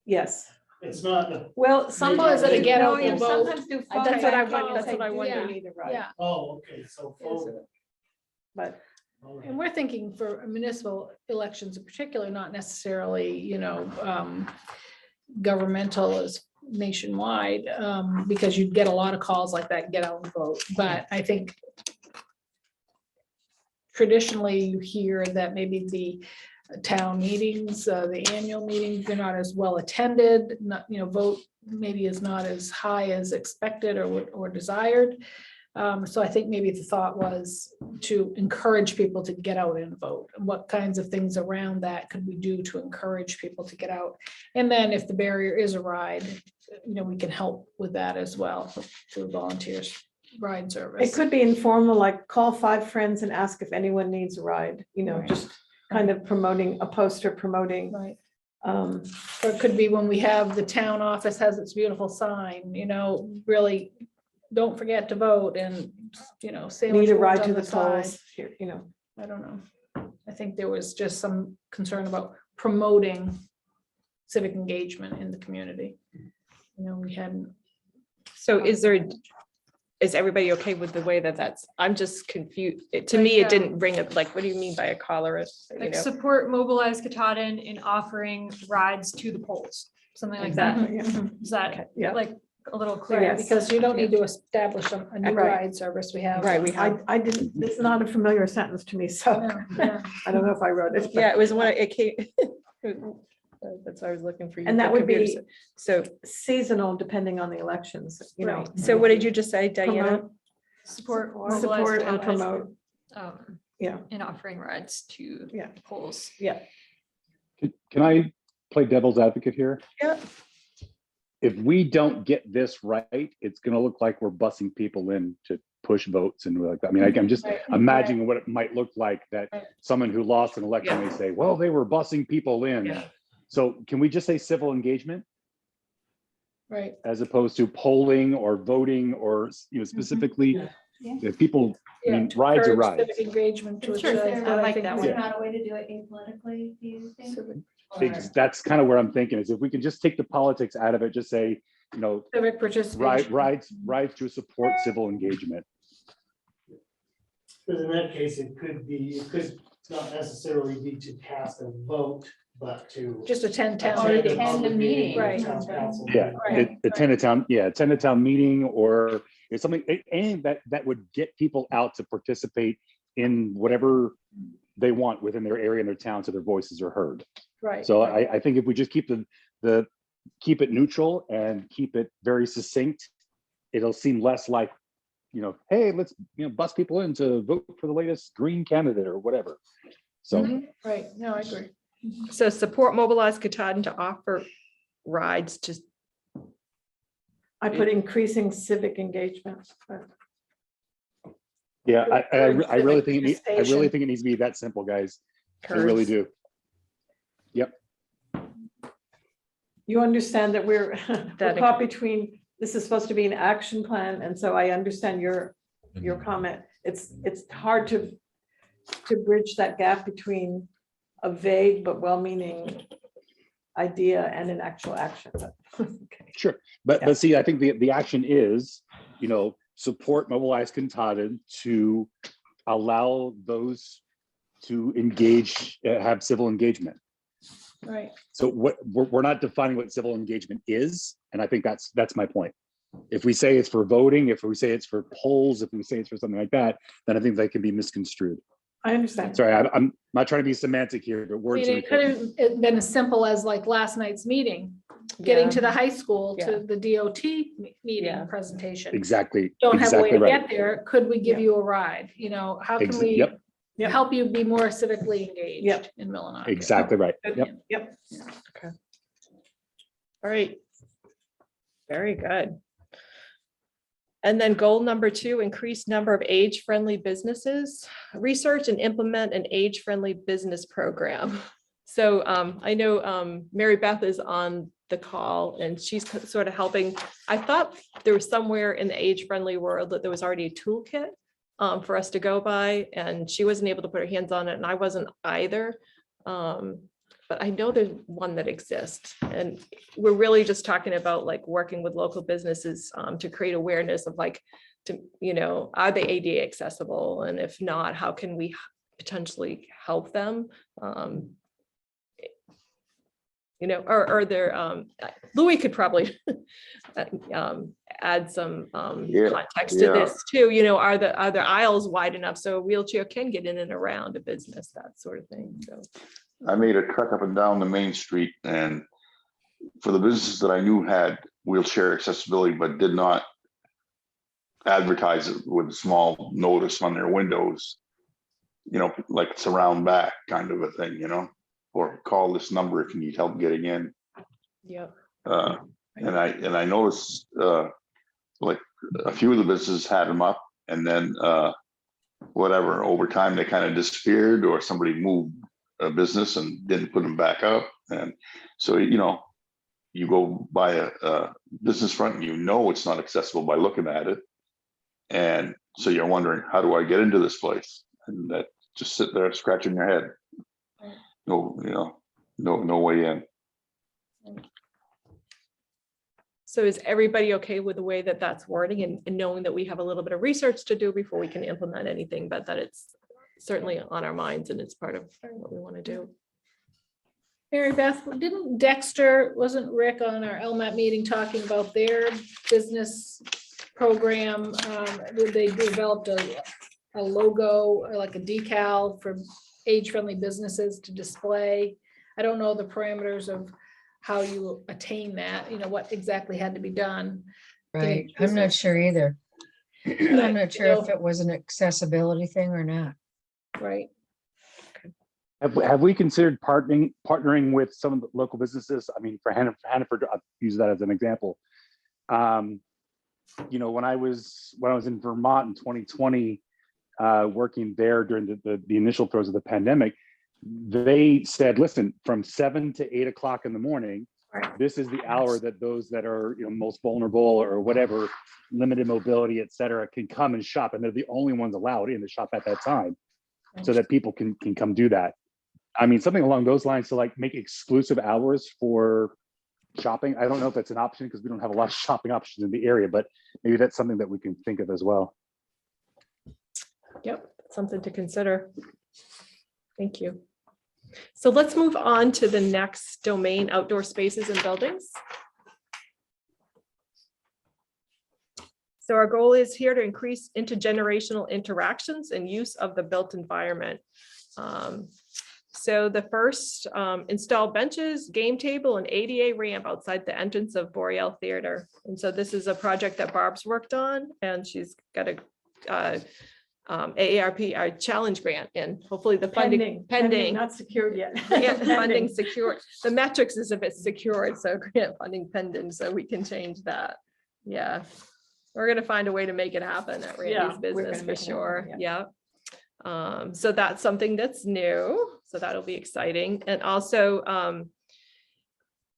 Yes. It's not, a- Well, Sometimes they- to get out No, the vote. sometimes do That's what I phone want- calls that's and what I say, wondered. "Do you need a ride?" Yeah, oh, okay, so phone. But all right. and we're thinking for municipal elections in particular, not necessarily, governmental as nationwide, because you'd get a lot of calls like that, get out and vote. But I think traditionally you hear that maybe the town meetings, the annual meetings, they're not as well attended, not, vote maybe is not as high as expected or desired. So I think maybe the thought was to encourage people to get out and vote. What kinds of things around that could we do to encourage people to get out? And then if the barrier is a ride, we can help with that as well through volunteers ride service. it could be informal, like call 5 friends and ask if anyone needs a ride, Right. just kind of promoting a poster, promoting. Right. um, Or it could be when we have the town office has its beautiful sign, really don't forget to vote and, sandwich Need a boards ride on to the side. polls, here, I don't know. I think there was just some concern about promoting civic engagement in the community. We hadn't So is everybody okay with the way that's, I'm just confused. To me, it Like, didn't ring up, like, what do you mean by a collar? You Like know, support mobilized Katahdin in offering rides to the polls, something like that. Exactly, yeah. Is that Yeah. like a little clearer? Right, because you don't need to establish a new Right. ride service. We have. Right, we have. I didn't, it's not a familiar sentence to me, so Yeah, yeah. I don't know if I wrote it. but- Yeah, it was when it came. That's why I was looking for you. And that the would computer be said- So, seasonal depending on the elections, you know. so what did you just say, Diana? Promote, Support mobilized support and Katahdin, promote, yeah. in offering rides to Yeah. the polls. Can I play devil's advocate here? Yeah. If we don't get this right, it's gonna look like we're bussing people in to push votes and like that. I mean, I'm just Right. imagining what it might look like that Right. someone who lost an election may say, well, they were bussing people in. Yeah. So can we just say civil engagement Right. as opposed to polling or voting or, specifically, Yeah. if people, I Yeah, mean, to rides are encourage rides. civic engagement, which Sure, is is there- what I I like think that is one. Yeah. Not a way to do it apolitically, do you think? civic- Or- That's kind of where I'm thinking is if we could just take the politics out of it, just say, civic participation. rides to support civil engagement. Because in that case, it could not necessarily be to cast a vote, but to. Just attend town Or meeting. attend a meeting. Right. Town council Yeah, meeting. Right. attend a town meeting or it's something, and that would get people out to participate in whatever they want within their area and their town, so their voices are heard. Right. So I think if we just keep keep it neutral and keep it very succinct, it'll seem less like, hey, let's, bus people in to vote for the latest green candidate or whatever. So, Right, no, I agree. So support mobilized Katahdin to offer rides to, I put increasing civic engagement. but- yeah, I really Civic think, I really participation. think it needs to be that simple, guys. I really Kurds. do. Yep. You understand that we're That- caught between, this is supposed to be an action plan, and so I understand your comment. It's hard to bridge that gap between a vague but well-meaning idea and an actual action. Okay. Sure, Yeah. but see, I think the action is, support mobilize Katahdin to allow those to engage, have civil engagement. Right. So we're not defining what civil engagement is, and I think that's my point. If we say it's for voting, if we say it's for polls, if we say it's for something like that, then I think that can be misconstrued. I understand. Sorry, I'm not trying to be semantic here, but I words. mean, are it could important. have been as simple as like last night's meeting, getting to the high school, Yeah. to the DOT meeting Yeah. presentation. Exactly. Don't have a way exactly to right. get there. Could we give Yeah. you a ride? How can we Yep. Yep. help you be more civically engaged Yep. in Millinocket? Exactly right. Yep. Yep. all right. Very good. And then goal number 2, increase number of age-friendly businesses, research and implement an age-friendly business program. So I know Mary Beth is on the call and she's sort of helping. I thought there was somewhere in the age-friendly world that there was already a toolkit for us to go by, and she wasn't able to put her hands on it and I wasn't either. But I know there's one that exists, and we're really just talking about like working with local businesses to create awareness of like, are they ADA accessible? And if not, how can we potentially help them? Or there, Louis could probably add some context to this too. Are the aisles wide enough so a wheelchair can get in and around a business, that sort of thing. So. I made a trek up and down the main street, and for the businesses that I knew had wheelchair accessibility, but did not advertise it with a small notice on their windows, like surround back kind of a thing, or call this number if you need help getting in. Yep. And I noticed like a few of the businesses had them up, and then over time they kind of disappeared, or somebody moved a business and didn't put them back up. And so, you go by a business front and it's not accessible by looking at it. And so you're wondering, how do I get into this place? And that just sit there scratching your head. No way in. So is everybody okay with the way that that's wording and knowing that we have a little bit of research to do before we can implement anything, but that it's certainly on our minds and it's part of what we want to do. Mary Beth, wasn't Rick on our LMAT meeting talking about their business program? They developed a logo or like a decal for age-friendly businesses to display. I don't know the parameters of how you attain that, what exactly had to be done. Right. I'm not sure either. I'm not sure if it was an accessibility thing or not. Right. Have we considered partnering with some of the local businesses? I mean, for Hannaford, I'll use that as an example. When I was in Vermont in 2020, working there during the initial throes of the pandemic, they said, listen, from 7 to 8 o'clock in the morning, this is the hour that those that are most vulnerable or whatever, limited mobility, et cetera, can come and shop. And they're the only ones allowed in the shop at that time, so that people can come do that. I mean, something along those lines to like make exclusive hours for shopping. I don't know if that's an option because we don't have a lot of shopping options in the area, but maybe that's something that we can think of as well. Yep, something to consider. Thank you. So let's move on to the next domain, outdoor spaces and buildings. So our goal is here to increase intergenerational interactions and use of the built environment. So the first, install benches, game table, and ADA ramp outside the entrance of Boreal Theater. And so this is a project that Barb's worked on, and she's got a AARP, our challenge grant, and hopefully the funding pending. Not secured yet. Yeah, the funding secured. The metrics is if it's secured, so grant funding pending, so we can change that. Yeah, we're gonna find a way to make it happen at Randy's business for sure. Yeah. So that's something that's new, so that'll be exciting. And also,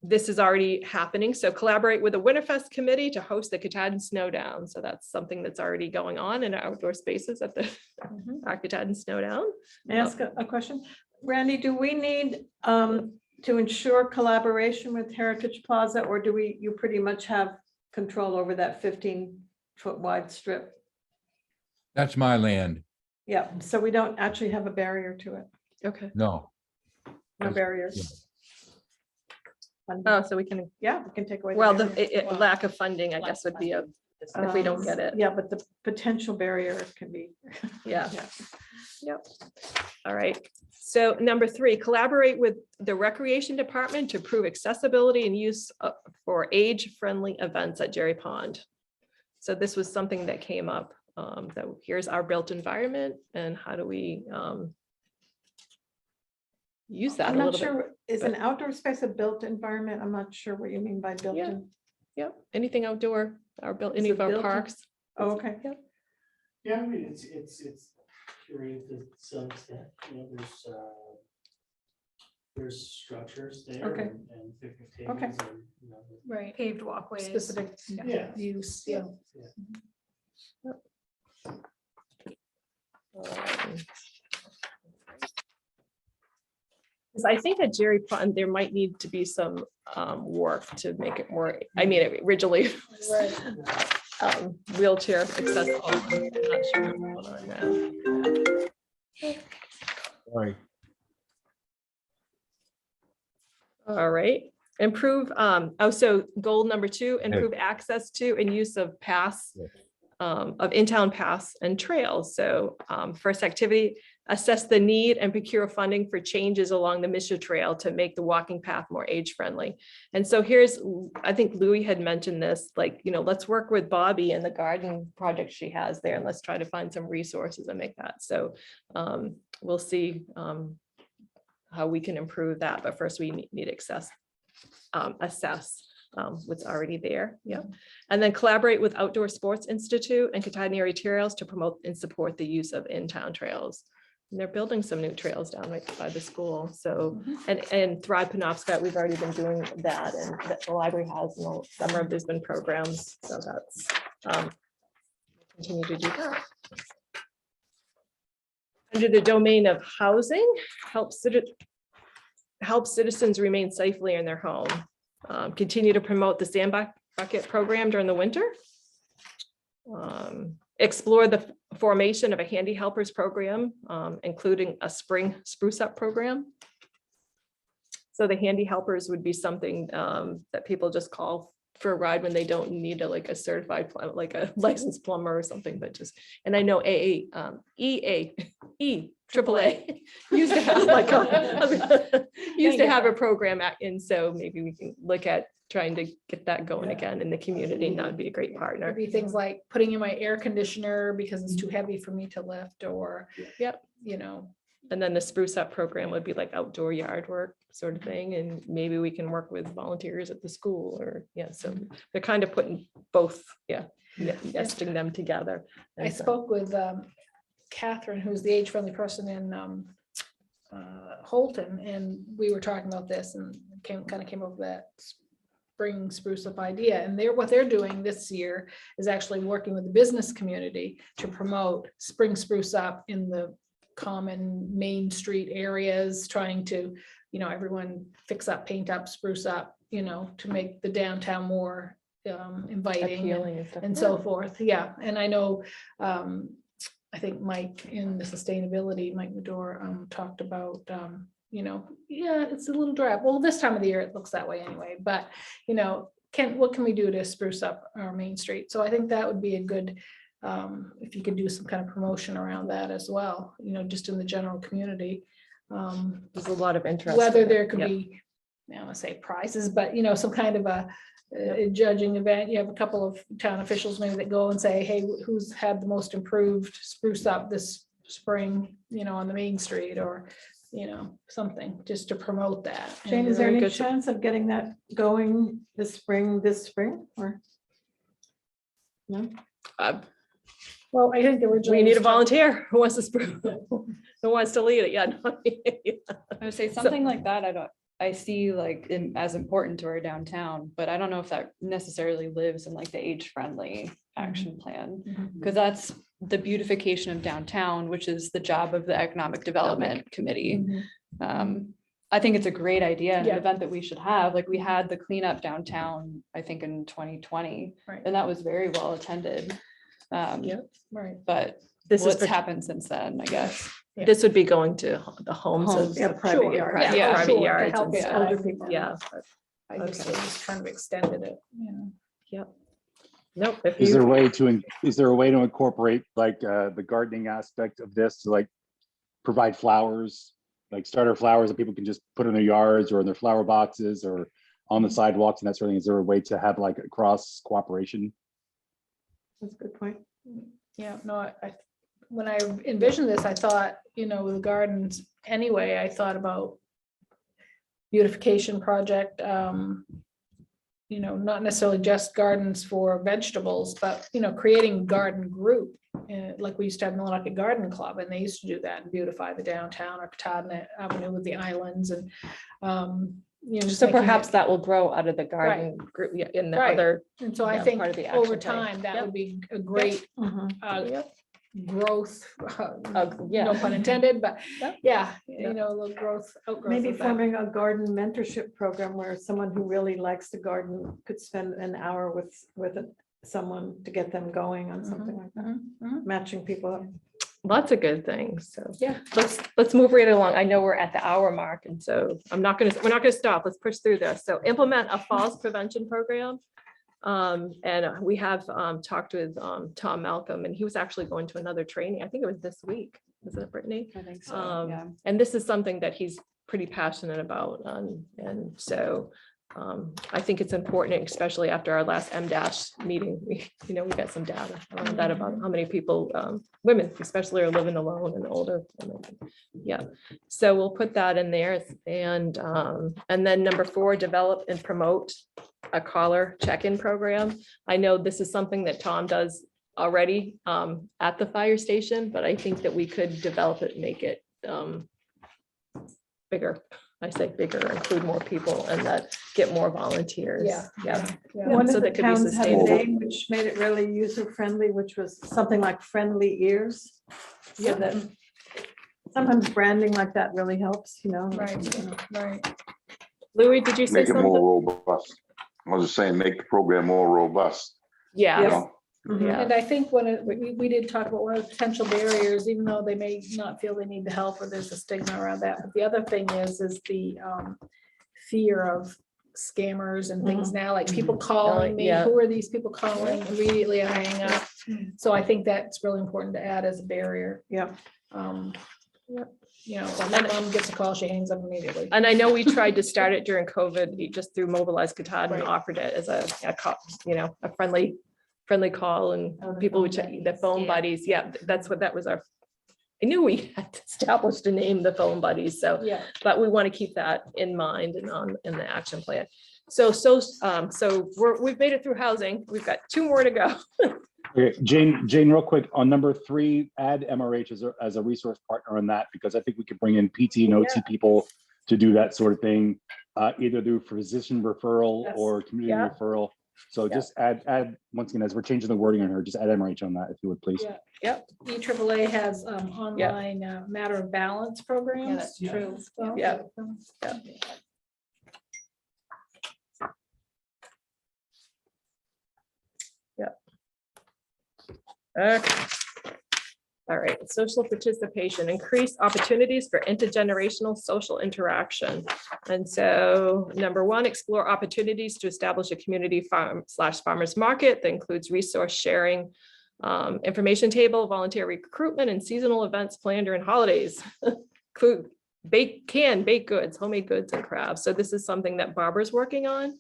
this is already happening. So collaborate with the Winterfest committee to host the Katahdin Snowdown. So that's something that's already going on in our outdoor spaces at the Katahdin Snowdown. May I ask a question? Randy, do we need to ensure collaboration with Heritage Plaza, or do you pretty much have control over that 15-foot wide strip? That's my land. Yeah, so we don't actually have a barrier to it. Okay. No. No barriers. Oh, so we can, We can take away. well, barrier. the lack of funding, I guess, would be if we don't get it. Yeah, but the potential barrier can be. Yeah. Yep. All right. So number 3, collaborate with the recreation department to improve accessibility and use for age-friendly events at Jerry Pond. So this was something that came up, that here's our built environment and how do we use that I'm a not little bit. sure, is an outdoor space a built environment? I'm not sure what you mean by built Yeah. in. Yep, anything outdoor, or built, Is any it of our built in? parks. Oh, okay. Yep. Yeah, I mean, it's curated to some extent, there's structures there Okay. and picnic tables Okay. and, Right. Paved walkways. Specific Yeah. use, Because I think at Jerry Pond, there might need to be some work to make it more, I mean, it originally was, wheelchair accessible. I'm not sure what's going on now. Sorry. All right, improve, so goal number 2, improve access to and use of pass, of in-town pass and trails. So first activity, assess the need and procure funding for changes along the Mission Trail to make the walking path more age-friendly. And so here's, I think Louis had mentioned this, like, let's work with Bobby and the garden project she has there, and let's try to find some resources and make that. So we'll see how we can improve that, but first we need to assess what's already there. Yeah. And then collaborate with Outdoor Sports Institute and Katahdin Area Trails to promote and support the use of in-town trails. And they're building some new trails down right by the school. So, and Thrive Penobscot, we've already been doing that, and that the library has in the summer, there's been programs. So that's continue to do that. Under the domain of housing, help citizens remain safely in their home. Continue to promote the bucket program during the winter. Explore the formation of a handy helpers program, including a spring spruce up program. So the handy helpers would be something that people just call for a ride when they don't need a certified, like a licensed plumber or something, but just, and I know AAA used to have like used to have a program and so maybe we can look at trying to get that going again in the community, and that would be a great partner. Maybe things like putting in my air conditioner because it's too heavy for me to lift, or, Yep. And then the spruce up program would be like outdoor yard work sort of thing. And maybe we can work with volunteers at the school or, so they're kind of putting both, nesting them together. I And so- spoke with Catherine, who's the age-friendly person in Holton, and we were talking about this and came up with that spring spruce up idea. And what they're doing this year is actually working with the business community to promote spring spruce up in the common Main Street areas, trying to, everyone fix up, paint up, spruce up, to make the downtown more inviting Appealing and stuff. and so forth. Yeah, and I know, I think Mike in the sustainability, Mike Medor, talked about, it's a little drab. Well, this time of the year, it looks that way anyway, but, what can we do to spruce up our Main Street? So I think that would be a good, if you could do some kind of promotion around that as well, just in the general community. There's a lot of interest. Whether in it. there could Yep. be, I don't want to say prizes, but some kind of a judging event. You have a couple of town officials maybe that go and say, hey, who's had the most improved spruce up this spring, on the Main Street, or, something just to promote that. Jane, And is there very any good. chance of getting that going this spring, or? No? Well, I think the original. We need a volunteer who wants to spruce, who wants to lead it. Yeah. no, I would say something like that, I see like as important to our downtown, but I don't know if that necessarily lives in like the age-friendly action plan. Mhm. Because that's the beautification of downtown, which is the job of the Economic Development Committee. Mhm. I think it's a great idea, and Yeah. an event that we should have. Like we had the cleanup downtown, I think in 2020, Right. and that was very well attended. Right. But This is what's for- happened since then, I guess. This would be going to the homes of Homes. Yeah, private Sure, yard. private yeah, private sure, to yards help and it stuff. older people. Yeah. but- I just Okay. just kind of extended it, Yep. Nope. If Is there a you, way to incorporate like the gardening aspect of this to like provide flowers, like starter flowers that people can just put in their yards or in their flower boxes or on the sidewalks and that sort of thing? Is there a way to have like a cross cooperation? That's a good point. Yeah, no, when I envisioned this, I thought, with the gardens anyway, I thought about beautification project, not necessarily just gardens for vegetables, but, creating garden group. Like we used to have Millinocket Garden Club, and they used to do that and beautify the downtown or Katahdin Avenue with the islands and, just so making perhaps it- that will grow out of the garden group in the Right. other. And so I yeah, think part of the over action plan. time, that Yep. would be a great Yep. growth, Yeah. no pun intended, but Yep. yeah, Yep. a little growth, outgrowth Maybe of that. forming a garden mentorship program where someone who really likes to garden could spend an hour with someone to get them going on something like that, matching people up. Lots of good things. So Yeah. let's move right along. I know we're at the hour mark, and so we're not gonna stop. Let's push through this. So implement a falls prevention program. And we have talked with Tom Malcolm, and he was actually going to another training. I think it was this week. Was it, Brittany? I think so, yeah. And this is something that he's pretty passionate about. And so I think it's important, especially after our last MDASH meeting, we got some data around that about how many people, women especially, are living alone and older. Yeah, so we'll put that in there. And then number 4, develop and promote a caller check-in program. I know this is something that Tom does already at the fire station, but I think that we could develop it, and make it bigger. I say bigger, include more people, and that get more volunteers. Yeah. Yeah. One So of the that could be towns had a sustainable. name which made it really user-friendly, which was something like friendly ears. So that sometimes branding like that really helps, Right, right. Louis, did you say Make it something? more robust. was just saying, make the program more robust. you Yeah, know? yeah. And I think we did talk about one of the potential barriers, even though they may not feel they need the help or there's a stigma around that. But the other thing is the fear of scammers and things now, like people calling me, yeah. who are these people calling? Immediately I hang up. So I think that's really important to add as a barrier. Yeah. You know, when my mom gets a call, she hangs up immediately. And I know we tried to start it during COVID, just through Mobilize Katahdin and Right. offered it as a friendly call, and Oh, the people would phone check the buddies, phone yeah. buddies. Yeah, that's what that was our. I knew we had established a name, the phone buddies, so, Yeah. but we want to keep that in mind and in the action plan. So we've made it through housing. We've got 2 more to go. Okay, Jane, real quick, on number 3, add MRH as a resource partner on that, because I think we could bring in PT and OT people to do that sort of thing, either through physician referral Yes. or community Yeah. referral. So just add, once again, as we're changing the wording on her, just add MRH on that, if you would, please. Yeah. Yep. EAAA has online matter of balance programs. that's Yeah. true. as well. Yeah. Okay. All right, social participation, increase opportunities for intergenerational social interaction. And so number 1, explore opportunities to establish a community farm/farmers market that includes resource sharing, information table, volunteer recruitment, and seasonal events planned during holidays. Include canned baked goods, homemade goods, and crafts. So this is something that Barbara's working on,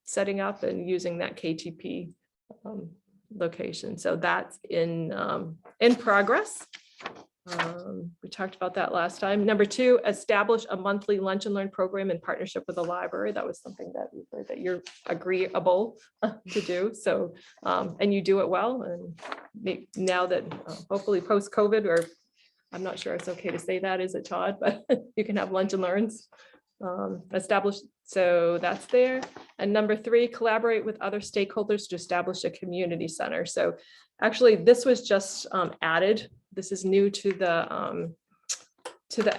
setting up and using that KTP location. So that's in progress. We talked about that last time. Number 2, establish a monthly lunch and learn program in partnership with the library. That was something that we heard that you're agreeable to do. So, and you do it well. And now that hopefully post-COVID, or I'm not sure it's okay to say that, is it, Todd? But you can have lunch and learns established. So that's there. And number 3, collaborate with other stakeholders to establish a community center. So actually, this was just added. This is new to the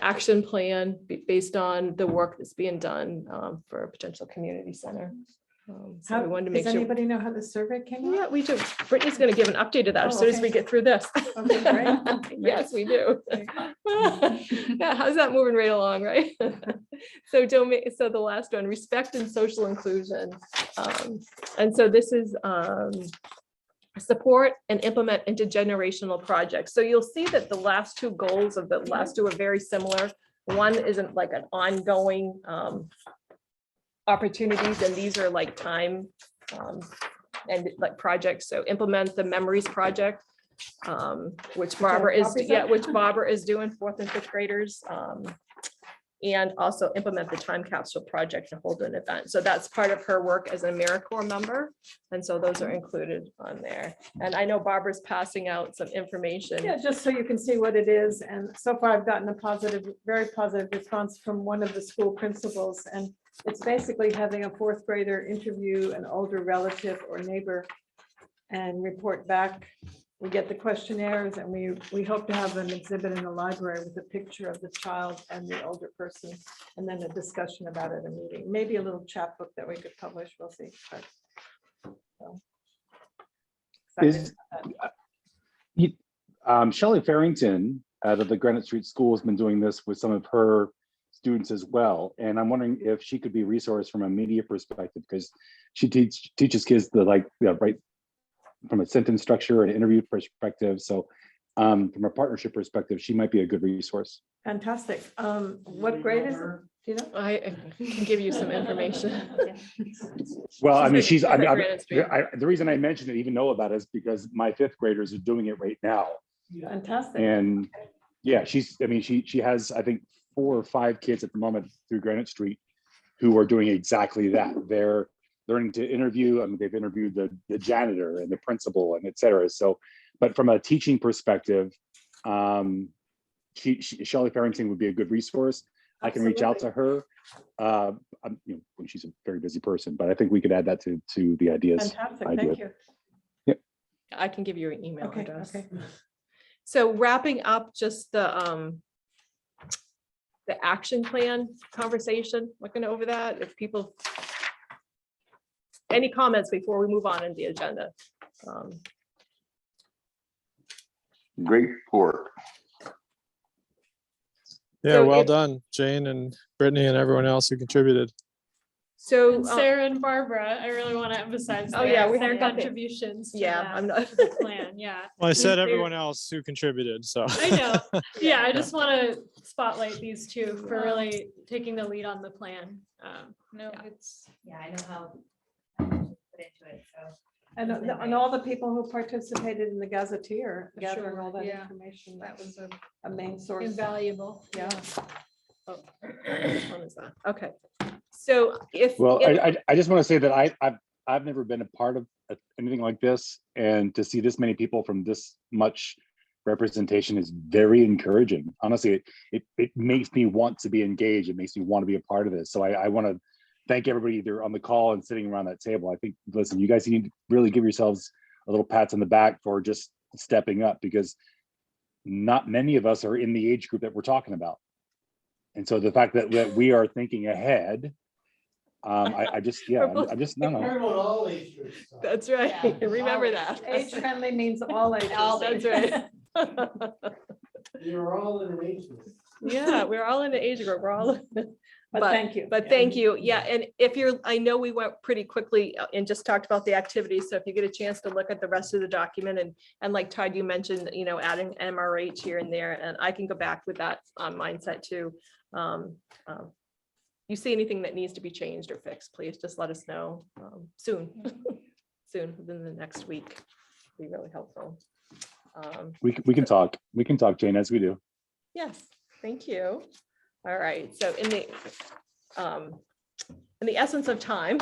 action plan based on the work that's being done for a potential community center. So we wanted to make Does sure. anybody know how the survey came out? Yeah, we do. Brittany's going to give an update of that as Oh, soon as okay. we get through this. Okay, great. Yes, we do. Yeah, how's that moving right along, right? So so the last one, respect and social inclusion. And so this is support and implement intergenerational projects. So you'll see that the last 2 goals of the last 2 are very similar. One isn't like an ongoing opportunities, and these are like time and like projects. So implement the memories project, which Barbara is doing 4th and 5th graders, and also implement the time capsule project to hold an event. So that's part of her work as an AmeriCorps member, and so those are included on there. And I know Barbara's passing out some information. Yeah, just so you can see what it is. And so far I've gotten a very positive response from one of the school principals. And it's basically having a 4th grader interview an older relative or neighbor and report back. We get the questionnaires, and we hope to have an exhibit in the library with a picture of the child and the older person, and then a discussion about it at a meeting. Maybe a little chapbook that we could publish, we'll see. But, so. Is Shelley Farrington out of the Granite Street School has been doing this with some of her students as well, and I'm wondering if she could be a resource from a media perspective, because she teaches kids the right from a sentence structure and interview perspective. So from a partnership perspective, she might be a good resource. Fantastic. What grade is it? Do you know? I can give you some information. Well, I mean, She's at Granite Street. the reason I mentioned it, even know about it, is because my 5th graders are doing it right now. Fantastic. And yeah, she has, I think, 4 or 5 kids at the moment through Granite Street who are doing exactly that. They're learning to interview. I mean, they've interviewed the janitor and the principal and et cetera. So, but from a teaching perspective, Shelley Farrington would be a good resource. I can reach out to her. She's a very busy person, but I think we could add that to the ideas. Fantastic, idea. thank you. Yep. I can give you an email Okay, address. okay. So wrapping up just the action plan conversation, looking over that, if people any comments before we move on in the agenda? Great report. Yeah, So well if- done, Jane and Brittany and everyone else who contributed. So, And Sarah and Barbara, I really want to emphasize Oh, yeah, we their haven't got the- contributions to yeah, that I'm not. plan, yeah. Well, I said They're- everyone else who contributed, so. I know. Yeah, I just want to spotlight these two for really taking the lead on the plan. No, Yeah. it's, Yeah, I know how put into it, so. And all the people who participated in the Gazetteer, gathering Sure, all that yeah. information, that was a main source. invaluable. Yeah. Which one is that? Okay, so if. Well, if- I just want to say that I've never been a part of anything like this, and to see this many people from this much representation is very encouraging. Honestly, it makes me want to be engaged. It makes me want to be a part of this. So I want to thank everybody either on the call and sitting around that table. I think, listen, you guys need to really give yourselves a little pats on the back for just stepping up, because not many of us are in the age group that we're talking about. And so the fact that we are thinking ahead, I just, yeah, I'm just, no. Care about all age groups, so. That's right, Yeah, remember that. Age friendly means all ages. All That's ages. right. You're all in an age group. Yeah, we're all in the age group, we're all. But thank you. But thank you, yeah, and if you're, I know we went pretty quickly and just talked about the activities, so if you get a chance to look at the rest of the document, and like Todd, you mentioned, adding MRH here and there, and I can go back with that mindset too. You see anything that needs to be changed or fixed, please just let us know soon, soon, within the next week, be really helpful. We can talk, Jane, as we do. Yes, thank you. All right, so in the essence of time,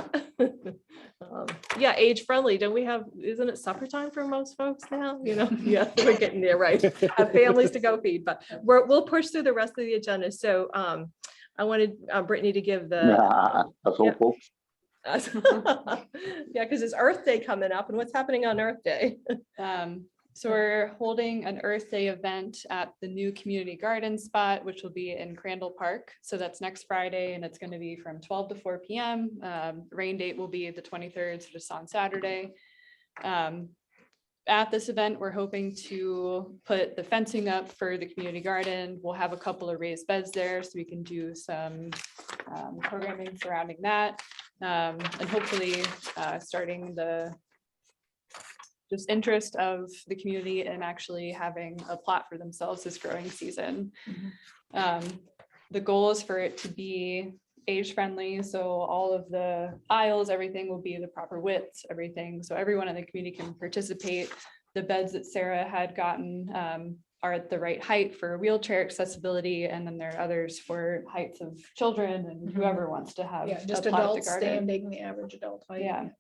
yeah, age friendly, don't we have, isn't it supper time for most folks now? Yeah, we're getting there, right? Have families to go feed, but we'll push through the rest of the agenda. So I wanted Brittany to give the. That's hopeful. Yeah, because it's Earth Day coming up, and what's happening on Earth Day? So we're holding an Earth Day event at the new community garden spot, which will be in Crandall Park. So that's next Friday, and it's going to be from 12 to 4 p.m. Rain date will be the 23rd, so just on Saturday. At this event, we're hoping to put the fencing up for the community garden. We'll have a couple of raised beds there, so we can do some programming surrounding that. And hopefully starting the just interest of the community in actually having a plot for themselves this growing season. The goal is for it to be age friendly, so all of the aisles, everything will be the proper widths, everything, so everyone in the community can participate. The beds that Sarah had gotten are at the right height for wheelchair accessibility, and then there are others for heights of children and whoever wants to have Yeah, a just plot at the adults garden. standing, the average adult height. Yeah.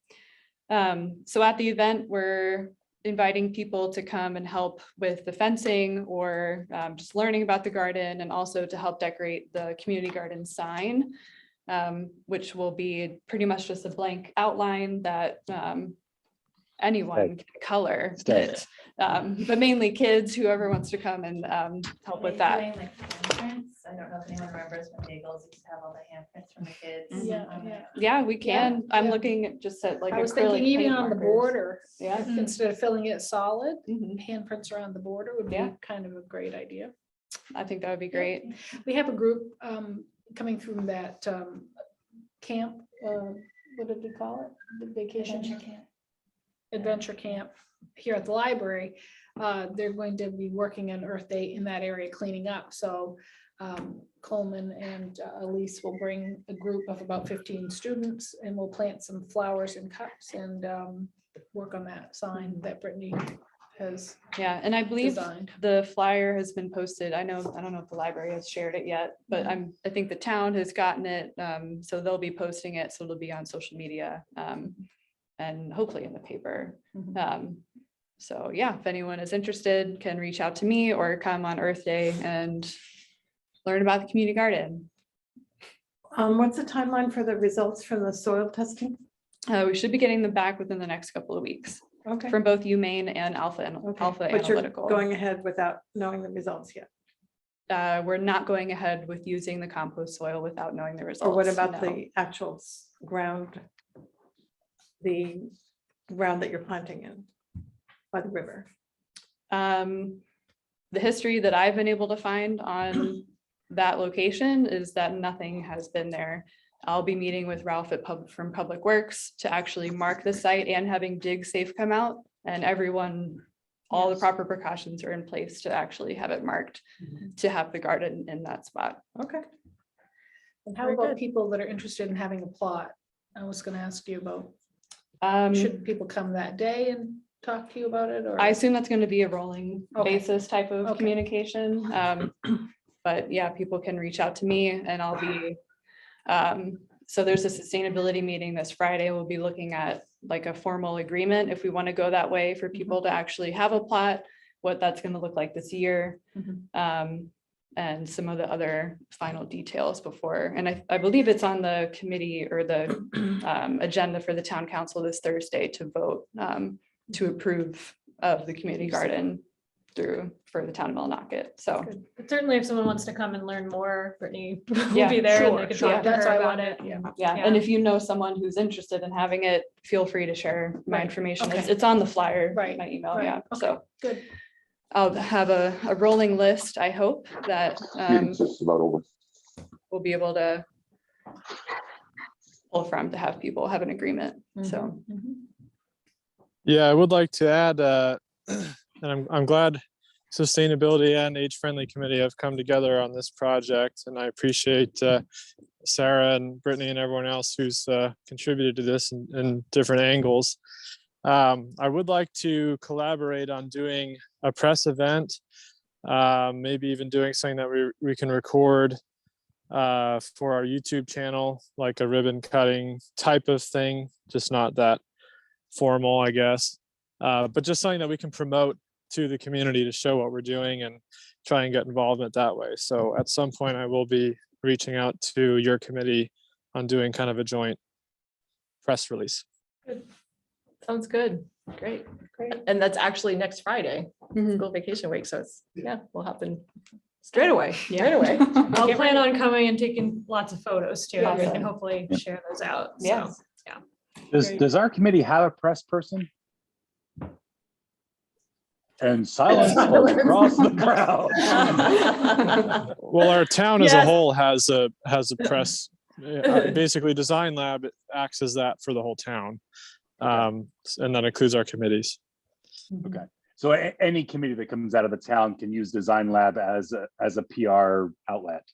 So at the event, we're inviting people to come and help with the fencing or just learning about the garden, and also to help decorate the community garden sign, which will be pretty much just a blank outline that anyone can color. Aesthetic. But mainly kids, whoever wants to come and help with that. Doing, like, handprints. I don't know if anyone remembers when Bagels used to have all the handprints from the kids. Yeah, on yeah. Yeah, we can. I'm yeah. looking at just at like. I was acrylic thinking even paint on the markers. border, Yeah. instead of filling it solid, Mhm. handprints around the border would be Yeah. kind of a great idea. I think that would be great. We have a group coming from that camp, what did we call it? The vacation adventure camp here at the library. They're going to be working on Earth Day in that area, cleaning up. So Coleman and Elise will bring a group of about 15 students, and we'll plant some flowers in cups and work on that sign that Brittany has Yeah, and I believe designed. the flyer has been posted. I don't know if the library has shared it yet, but I think the town has gotten it. So they'll be posting it. So it'll be on social media and hopefully in the paper. So yeah, if anyone is interested, can reach out to me or come on Earth Day and learn about the community garden. What's the timeline for the results from the soil testing? We should be getting them back within the next couple of weeks Okay. from both UMaine and Alpha Okay. But you're Analytical. going ahead without knowing the results yet. We're not going ahead with using the compost soil without knowing the results. Or what about no. the actual ground? the ground that you're planting in by the river? The history that I've been able to find on that location is that nothing has been there. I'll be meeting with Ralph from Public Works to actually mark the site and having Dig Safe come out, and everyone, all the proper precautions are in place to actually have it marked to have the garden in that spot. Okay. And how Very about good. people that are interested in having a plot? I was gonna ask you about, Um, should people come that day and talk to you about it, or? I assume that's going to be a rolling Okay. basis type of Okay. communication. But yeah, people can reach out to me and I'll be, so there's a sustainability meeting this Friday. We'll be looking at like a formal agreement if we want to go that way for people to actually have a plot, what that's going to look like this year. And some of the other final details before, and I believe it's on the committee or the agenda for the town council this Thursday to vote to approve of the community garden for the town of Millinocket. So But certainly if someone wants to come and learn more, Brittany will Yeah, be there and sure, they can sure. talk to That's her what I about wanted, it. yeah. yeah, and if you know someone who's interested in having it, feel free to share my Right, information. okay. It's on the flyer, Right, my email, right, yeah. okay, So good. I'll have a rolling list, I hope, that Meeting's just about over. we'll be able to pull from to have people have an agreement. So Yeah, I would like to add, and I'm glad Sustainability and Age Friendly Committee have come together on this project, and I appreciate Sarah and Brittany and everyone else who's contributed to this in different angles. I would like to collaborate on doing a press event, maybe even doing something that we can record for our YouTube channel, like a ribbon cutting type of thing, just not that formal, I guess, but just something that we can promote to the community to show what we're doing and try and get involvement that way. So at some point I will be reaching out to your committee on doing kind of a joint press release. Sounds good. Great. Great. And that's actually next Friday, school vacation week. So it's, yeah, will happen straight away, straight away. I'll plan on coming and taking lots of photos too. We can Awesome. hopefully share those out. So, Yes. Does our committee have a press person? And silence falls across the crowd. Well, our town as a Yes. whole has a press, basically Design Lab acts as that for the whole town. And that includes our committees. Okay, so any committee that comes out of the town can use Design Lab as a PR outlet.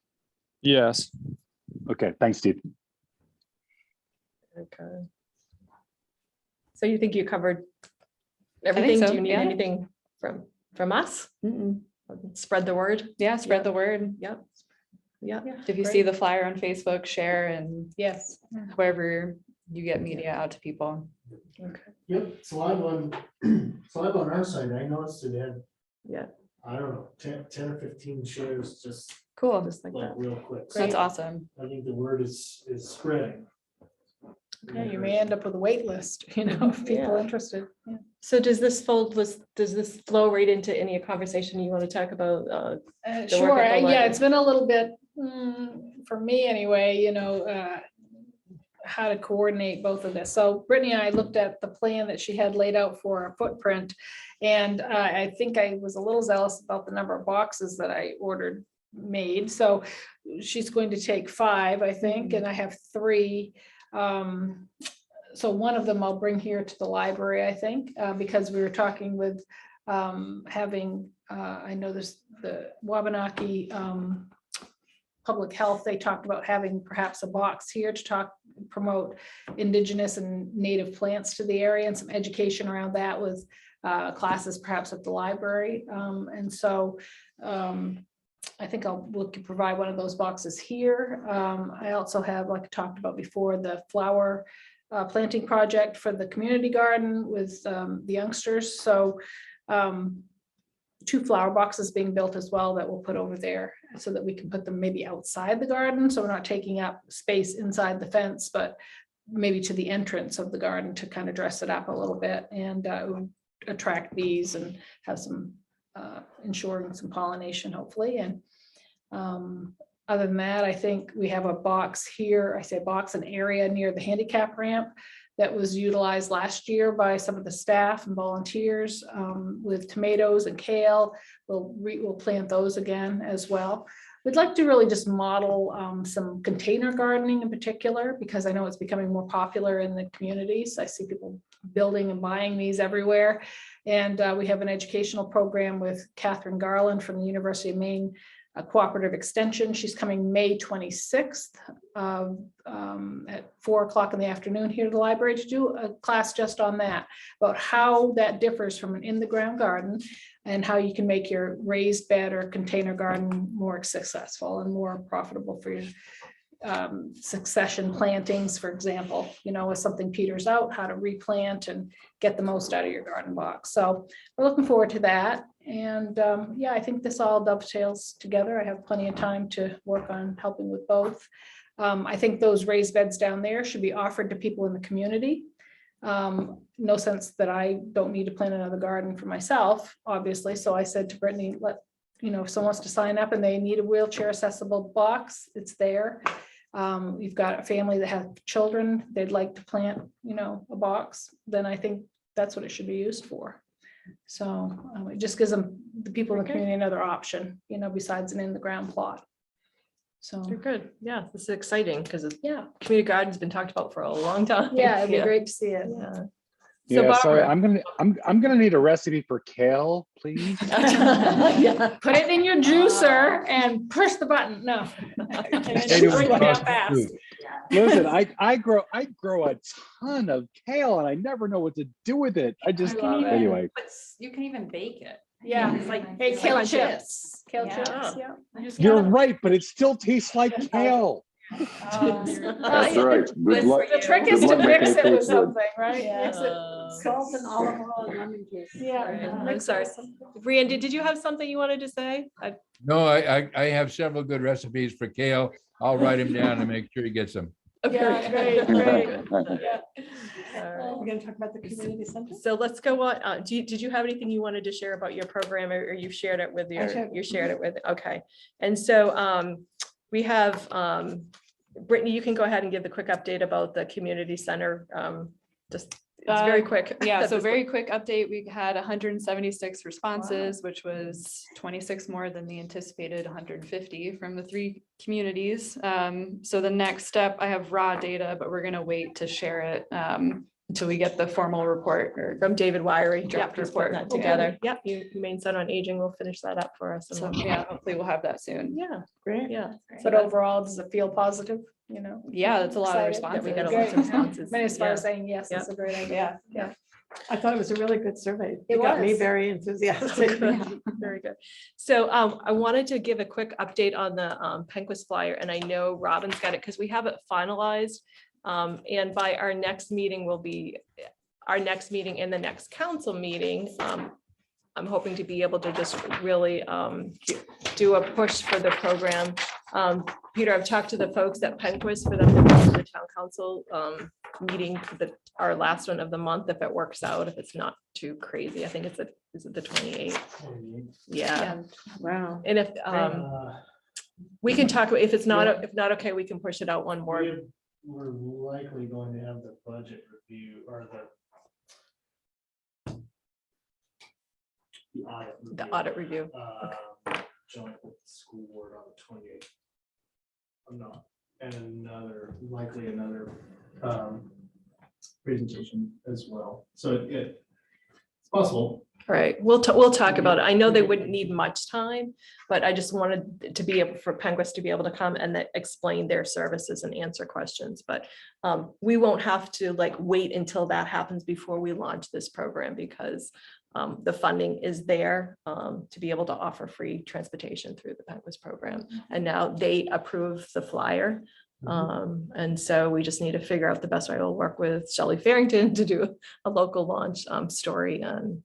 Yes. Okay, thanks, Steve. Okay. So you think you covered everything? so, Do you need yeah. anything from us? Spread the word. Yeah, spread the word. Yep. Yeah. If you see the flyer on Facebook, share, and Yes. wherever you get media out to people. Yep, it's live on, it's live on our site. I noticed it had, Yeah. I don't know, 10 or 15 shares just Cool. Just like like that. real quick. That's So awesome. I think the word is spreading. Yeah, you may end up with a wait list, if people Yeah. are interested. Yeah. So does this flow right into any conversation you want to talk about? The work Sure, at the yeah, library. it's been a little bit, for me anyway, how to coordinate both of this. So Brittany and I looked at the plan that she had laid out for our footprint. And I think I was a little zealous about the number of boxes that I ordered made. So she's going to take 5, I think, and I have 3. So one of them I'll bring here to the library, I think, because we were talking with having, I know there's the Wabanaki Public Health, they talked about having perhaps a box here to promote indigenous and native plants to the area and some education around that with classes perhaps at the library. And so I think we can provide one of those boxes here. I also have, like I talked about before, the flower planting project for the community garden with the youngsters. So 2 flower boxes being built as well that we'll put over there so that we can put them maybe outside the garden. So we're not taking up space inside the fence, but maybe to the entrance of the garden to kind of dress it up a little bit and it would attract bees and have some ensuring some pollination hopefully. And other than that, I think we have a box here. I say box, an area near the handicap ramp that was utilized last year by some of the staff and volunteers with tomatoes and kale. We'll plant those again as well. We'd like to really just model some container gardening in particular, because I know it's becoming more popular in the communities. I see people building and buying these everywhere. And we have an educational program with Catherine Garland from the University of Maine Cooperative Extension. She's coming May 26th at 4 o'clock in the afternoon here at the library to do a class just on that, about how that differs from an in-the-ground garden and how you can make your raised bed or container garden more successful and more profitable for your succession plantings, for example, if something peters out, how to replant and get the most out of your garden box. So we're looking forward to that. And yeah, I think this all dovetails together. I have plenty of time to work on helping with both. I think those raised beds down there should be offered to people in the community. No sense that I don't need to plant another garden for myself, obviously. So I said to Brittany, if someone wants to sign up and they need a wheelchair accessible box, it's there. You've got a family that have children, they'd like to plant, a box, then I think that's what it should be used for. So it just gives the people in the community another option, besides an in-the-ground plot. So, You're good. Yeah, this is exciting because yeah, community garden's been talked about for a long time. yeah, it'd be great to see it. Yeah. Yeah, sorry, Barbara. I'm gonna need a recipe for kale, please. Yeah. Put it in your juicer and push the button. No. And then Maybe bring we'll it down cross the fast. street. Listen, I grow a ton of kale and I never know what to do with it. I just, love it. anyway. You can even bake it. Yeah, It's like, hey, it's kale like chips. Kale Yeah. chips, yeah. You're right, but it still tastes like kale. That's right. Good luck. The trick Good is to luck making mix it it with taste good. something, right? Yeah. Mix it. Salt and olive oil and lemon juice. Yeah. I'm mix it sorry. with something. Randy, did you have something you wanted to say? No, I have several good recipes for kale. I'll write them down and make sure he gets them. Yeah, great, great. Yeah. We're gonna talk about the community center. So let's go on. Did you have anything you wanted to share about your program, or you shared it with you shared it with, okay. And so we have, Brittany, you can go ahead and give the quick update about the community center. Just, it's very quick. Yeah, so very quick update. We had 176 responses, which was 26 more than the anticipated 150 from the 3 communities. So the next step, I have raw data, but we're gonna wait to share it until we get the formal report or From David Wiry. Draft Yep, he's putting report. that together. Yep, Humane Center on Aging will finish that up for us. and So we'll- yeah, hopefully we'll have that soon. Yeah, Great. yeah. But overall, does it feel positive, Yeah, that's a lot of Excited that we responses. get a Great. lot of responses. Many as far Yeah. as saying, yes, it's a great idea. Yeah. I thought it was a really good survey. It Got me was. very enthusiastic. Very good. So I wanted to give a quick update on the Penquist flyer, and I know Robin's got it because we have it finalized. And by our next meeting will be our next meeting and the next council meeting. I'm hoping to be able to just really do a push for the program. Peter, I've talked to the folks at Penquist for them to go to the town council meeting, our last one of the month, if it works out, if it's not too crazy. I think is it the 28th? Yeah. Wow. And if we can talk, if it's not, if not okay, we can push it out one more. We're likely going to have the budget review or The audit review. Joint with the school board on the 28th. I'm not, and likely another presentation as well. So it's possible. Right, we'll talk about it. I know they wouldn't need much time, but I just wanted to be able for Penquist to be able to come and explain their services and answer questions. But we won't have to wait until that happens before we launch this program, because the funding is there to be able to offer free transportation through the Penquist program. And now they approve the flyer. And so we just need to figure out the best way. We'll work with Shelley Farrington to do a local launch story. And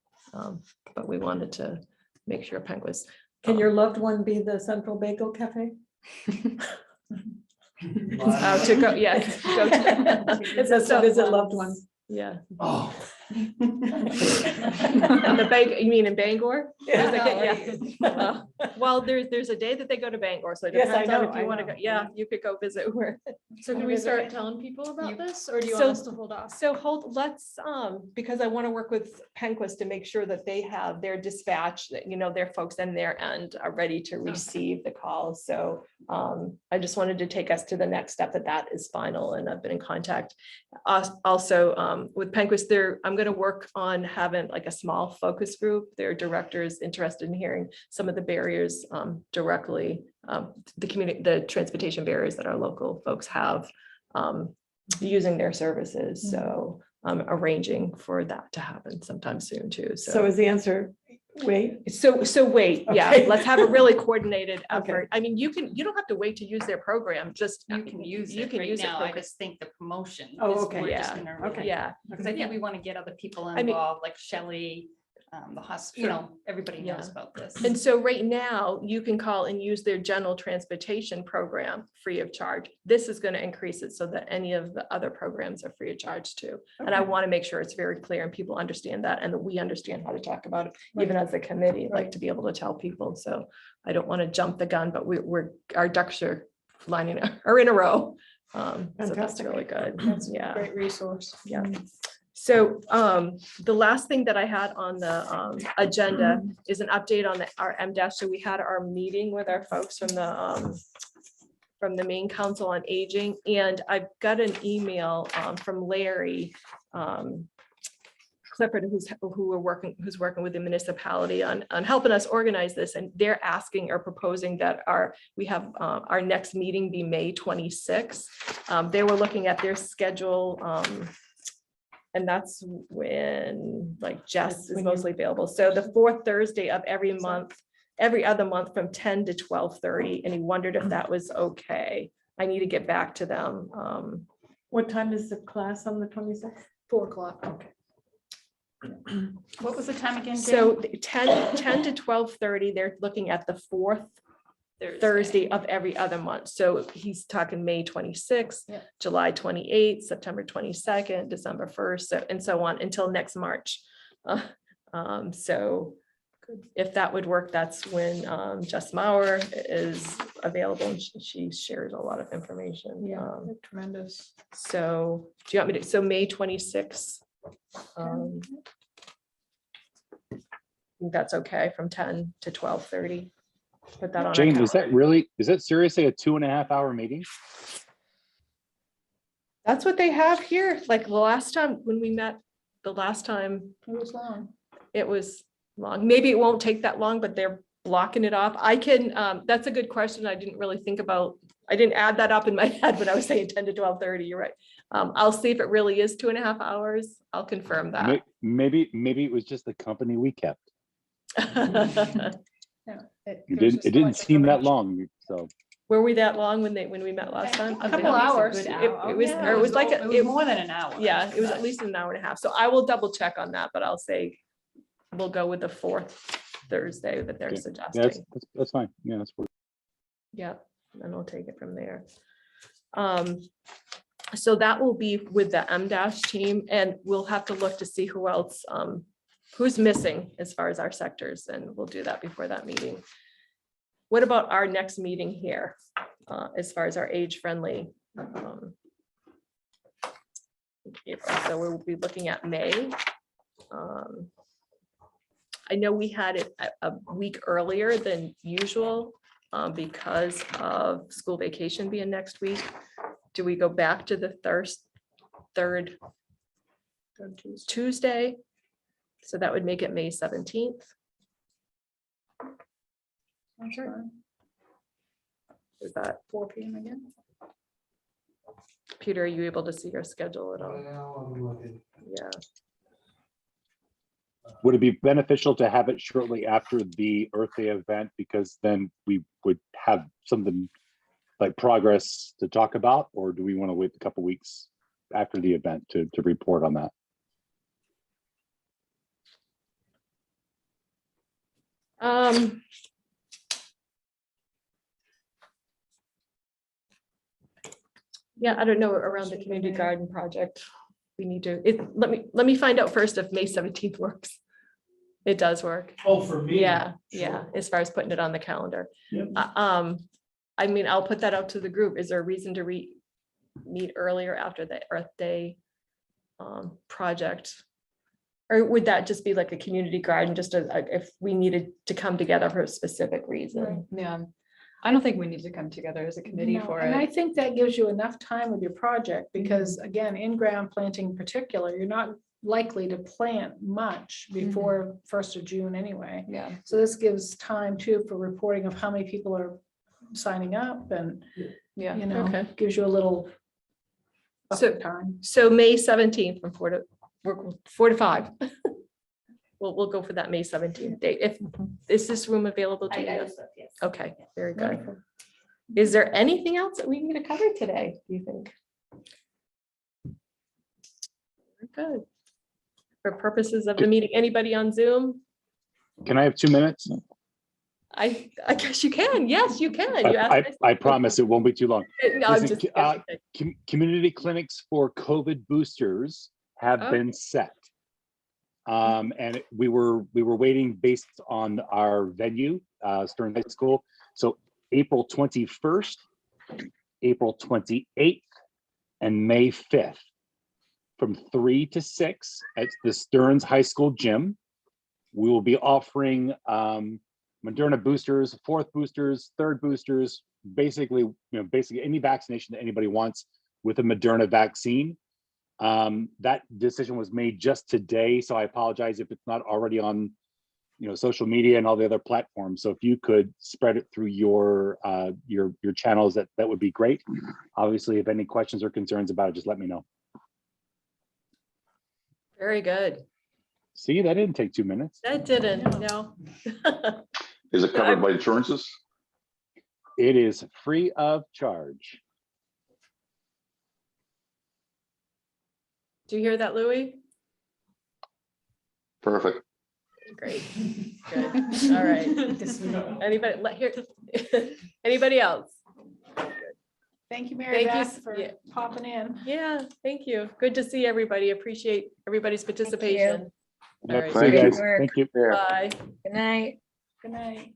but we wanted to make sure Penquist. Can your loved one be the Central Bagel Cafe? To go, yeah. It says to visit loved ones. Yeah. Oh, And the bank, you mean in Bangor? Yeah. Yeah. Well, there's a day that they go to Bangor, so it Yes, I depends on know, if you I want to know. go. Yeah, you could go visit where. So can we start telling people about this, or do you So- want us to hold off? So let's, because I want to work with Penquist to make sure that they have their dispatch, that, their folks on their end are ready to receive the calls. So I just wanted to take us to the next step, that is final, and I've been in contact. Also, with Penquist, I'm going to work on having like a small focus group. Their directors interested in hearing some of the barriers directly, the transportation barriers that our local folks have using their services. So I'm arranging for that to happen sometime soon too. So is the answer, wait? So wait, yeah, Okay. let's have a really coordinated Okay. effort. I mean, you don't have to wait to use their program, just. You can use You it can right use it now. I quickly. just think the promotion. Oh, is okay. we're just Yeah. gonna really- Yeah, Because I think we want to get other people mean- involved, like Shelley, the hospital, everybody knows Yeah. about this. and so right now you can call and use their general transportation program free of charge. This is going to increase it so that any of the other programs are free of charge too. And I Okay. want to make sure it's very clear and people understand that, and that we understand how to talk about it, even as a committee, like Right. to be able to tell people. So I don't want to jump the gun, but our ducks are are in a row. So that's Fantastic. really good. That's a Yeah. great resource. Yeah. So the last thing that I had on the agenda is an update on our MDAS. So we had our meeting with our folks from the Maine Council on Aging, and I've got an email from Larry Clifford, who's working with the municipality on helping us organize this, and they're asking or proposing that we have our next meeting be May 26th. They were looking at their schedule. And that's when like Jess is mostly available. So the fourth Thursday of every other month from 10 to 12:30. And he wondered if that was okay. I need to get back to them. What time is the class on the 26th? 4:00. Okay. What was the time again? So 10 to 12:30, they're looking at the fourth Thursday of every other month. So he's talking May 26th, Yeah. July 28th, September 22nd, December 1st, and so on until next March. So if that would work, that's when Jess Mauer is available, and she shares a lot of information. Yeah, tremendous. So do you want me to, so May 26th? That's okay, from 10 to 12:30. Put that on. our Jane, is calendar. that seriously a 2.5 hour meeting? That's what they have here. Like the last time when we met, It was long. it was long. Maybe it won't take that long, but they're blocking it off. I can, that's a good question. I didn't really think about, I didn't add that up in my head when I was saying 10 to 12:30. You're right. I'll see if it really is 2.5 hours. I'll confirm that. Maybe it was just the company we kept. It didn't seem that long, so. Were we that long when we met last time? A couple hours. It was like, It was more than an hour. yeah, it was at least an hour and a half. So I will double check on that, but I'll say we'll go with the fourth Thursday that they're Okay. suggesting. That's fine. Yeah, that's work. Yeah, and we'll take it from there. So that will be with the MDAS team, and we'll have to look to see who else, who's missing as far as our sectors, and we'll do that before that meeting. What about our next meeting here, as far as our age-friendly? So we'll be looking at May. I know we had it a week earlier than usual because of school vacation being next week. Do we go back to the third Tuesday? So that would make it May 17th. Is that 4 p.m. again? Peter, are you able to see your schedule at all? Yeah. Would it be beneficial to have it shortly after the Earth Day event? Because then we would have something like progress to talk about, or do we want to wait a couple weeks after the event to report on that? Yeah, I don't know, around the community garden project. we need to, let me find out first if May 17th works. It does work. Oh, for me? Yeah, Sure. yeah, as far as putting it on the calendar. Yep. I mean, I'll put that out to the group. Is there a reason to meet earlier after the Earth Day project? Or would that just be like a community garden, just if we needed to come together for a specific reason? Yeah, I don't think we need to come together as a committee No, for and I it. think that gives you enough time with your project, because again, in-ground planting in particular, you're not likely to plant much before 1st of June anyway. Yeah. So this gives time too for reporting of how many people are signing up, and, Yeah. you know, Okay. gives you a little So- buffer time. So May 17th from 4 to 5. We'll go for that May 17th date. Is this room available to I you? just looked, yes. Okay, very good. Wonderful. Is there anything else that we need to cover today, do you think? Very good. For purposes of the meeting, anybody on Zoom? Can I have 2 minutes? I guess you can. Yes, you can. You asked. I promise it won't be too long. No, I'm Listen, just kidding. Community clinics for COVID boosters have been set. And we were waiting based on our venue, Stern High School. So April 21st, April 28th, and May 5th, from 3 to 6 at the Stearns High School gym. We will be offering Moderna boosters, 4th boosters, 3rd boosters, basically any vaccination that anybody wants with a Moderna vaccine. That decision was made just today, so I apologize if it's not already on social media and all the other platforms. So if you could spread it through your channels, that would be great. Obviously, if any questions or concerns about it, just let me know. Very good. See, that didn't take 2 minutes. That didn't, no. Is it covered by insurances? It is free of charge. Do you hear that, Louis? Perfect. Great. Good. All right. Anybody, anybody else? Thank you, Mary Thank you. Beth, for Yeah. popping in. Yeah, thank you. Good to see everybody. Appreciate everybody's participation. All right. See you Thank guys. you. Thank you. Yeah. Bye. Good night. Good night.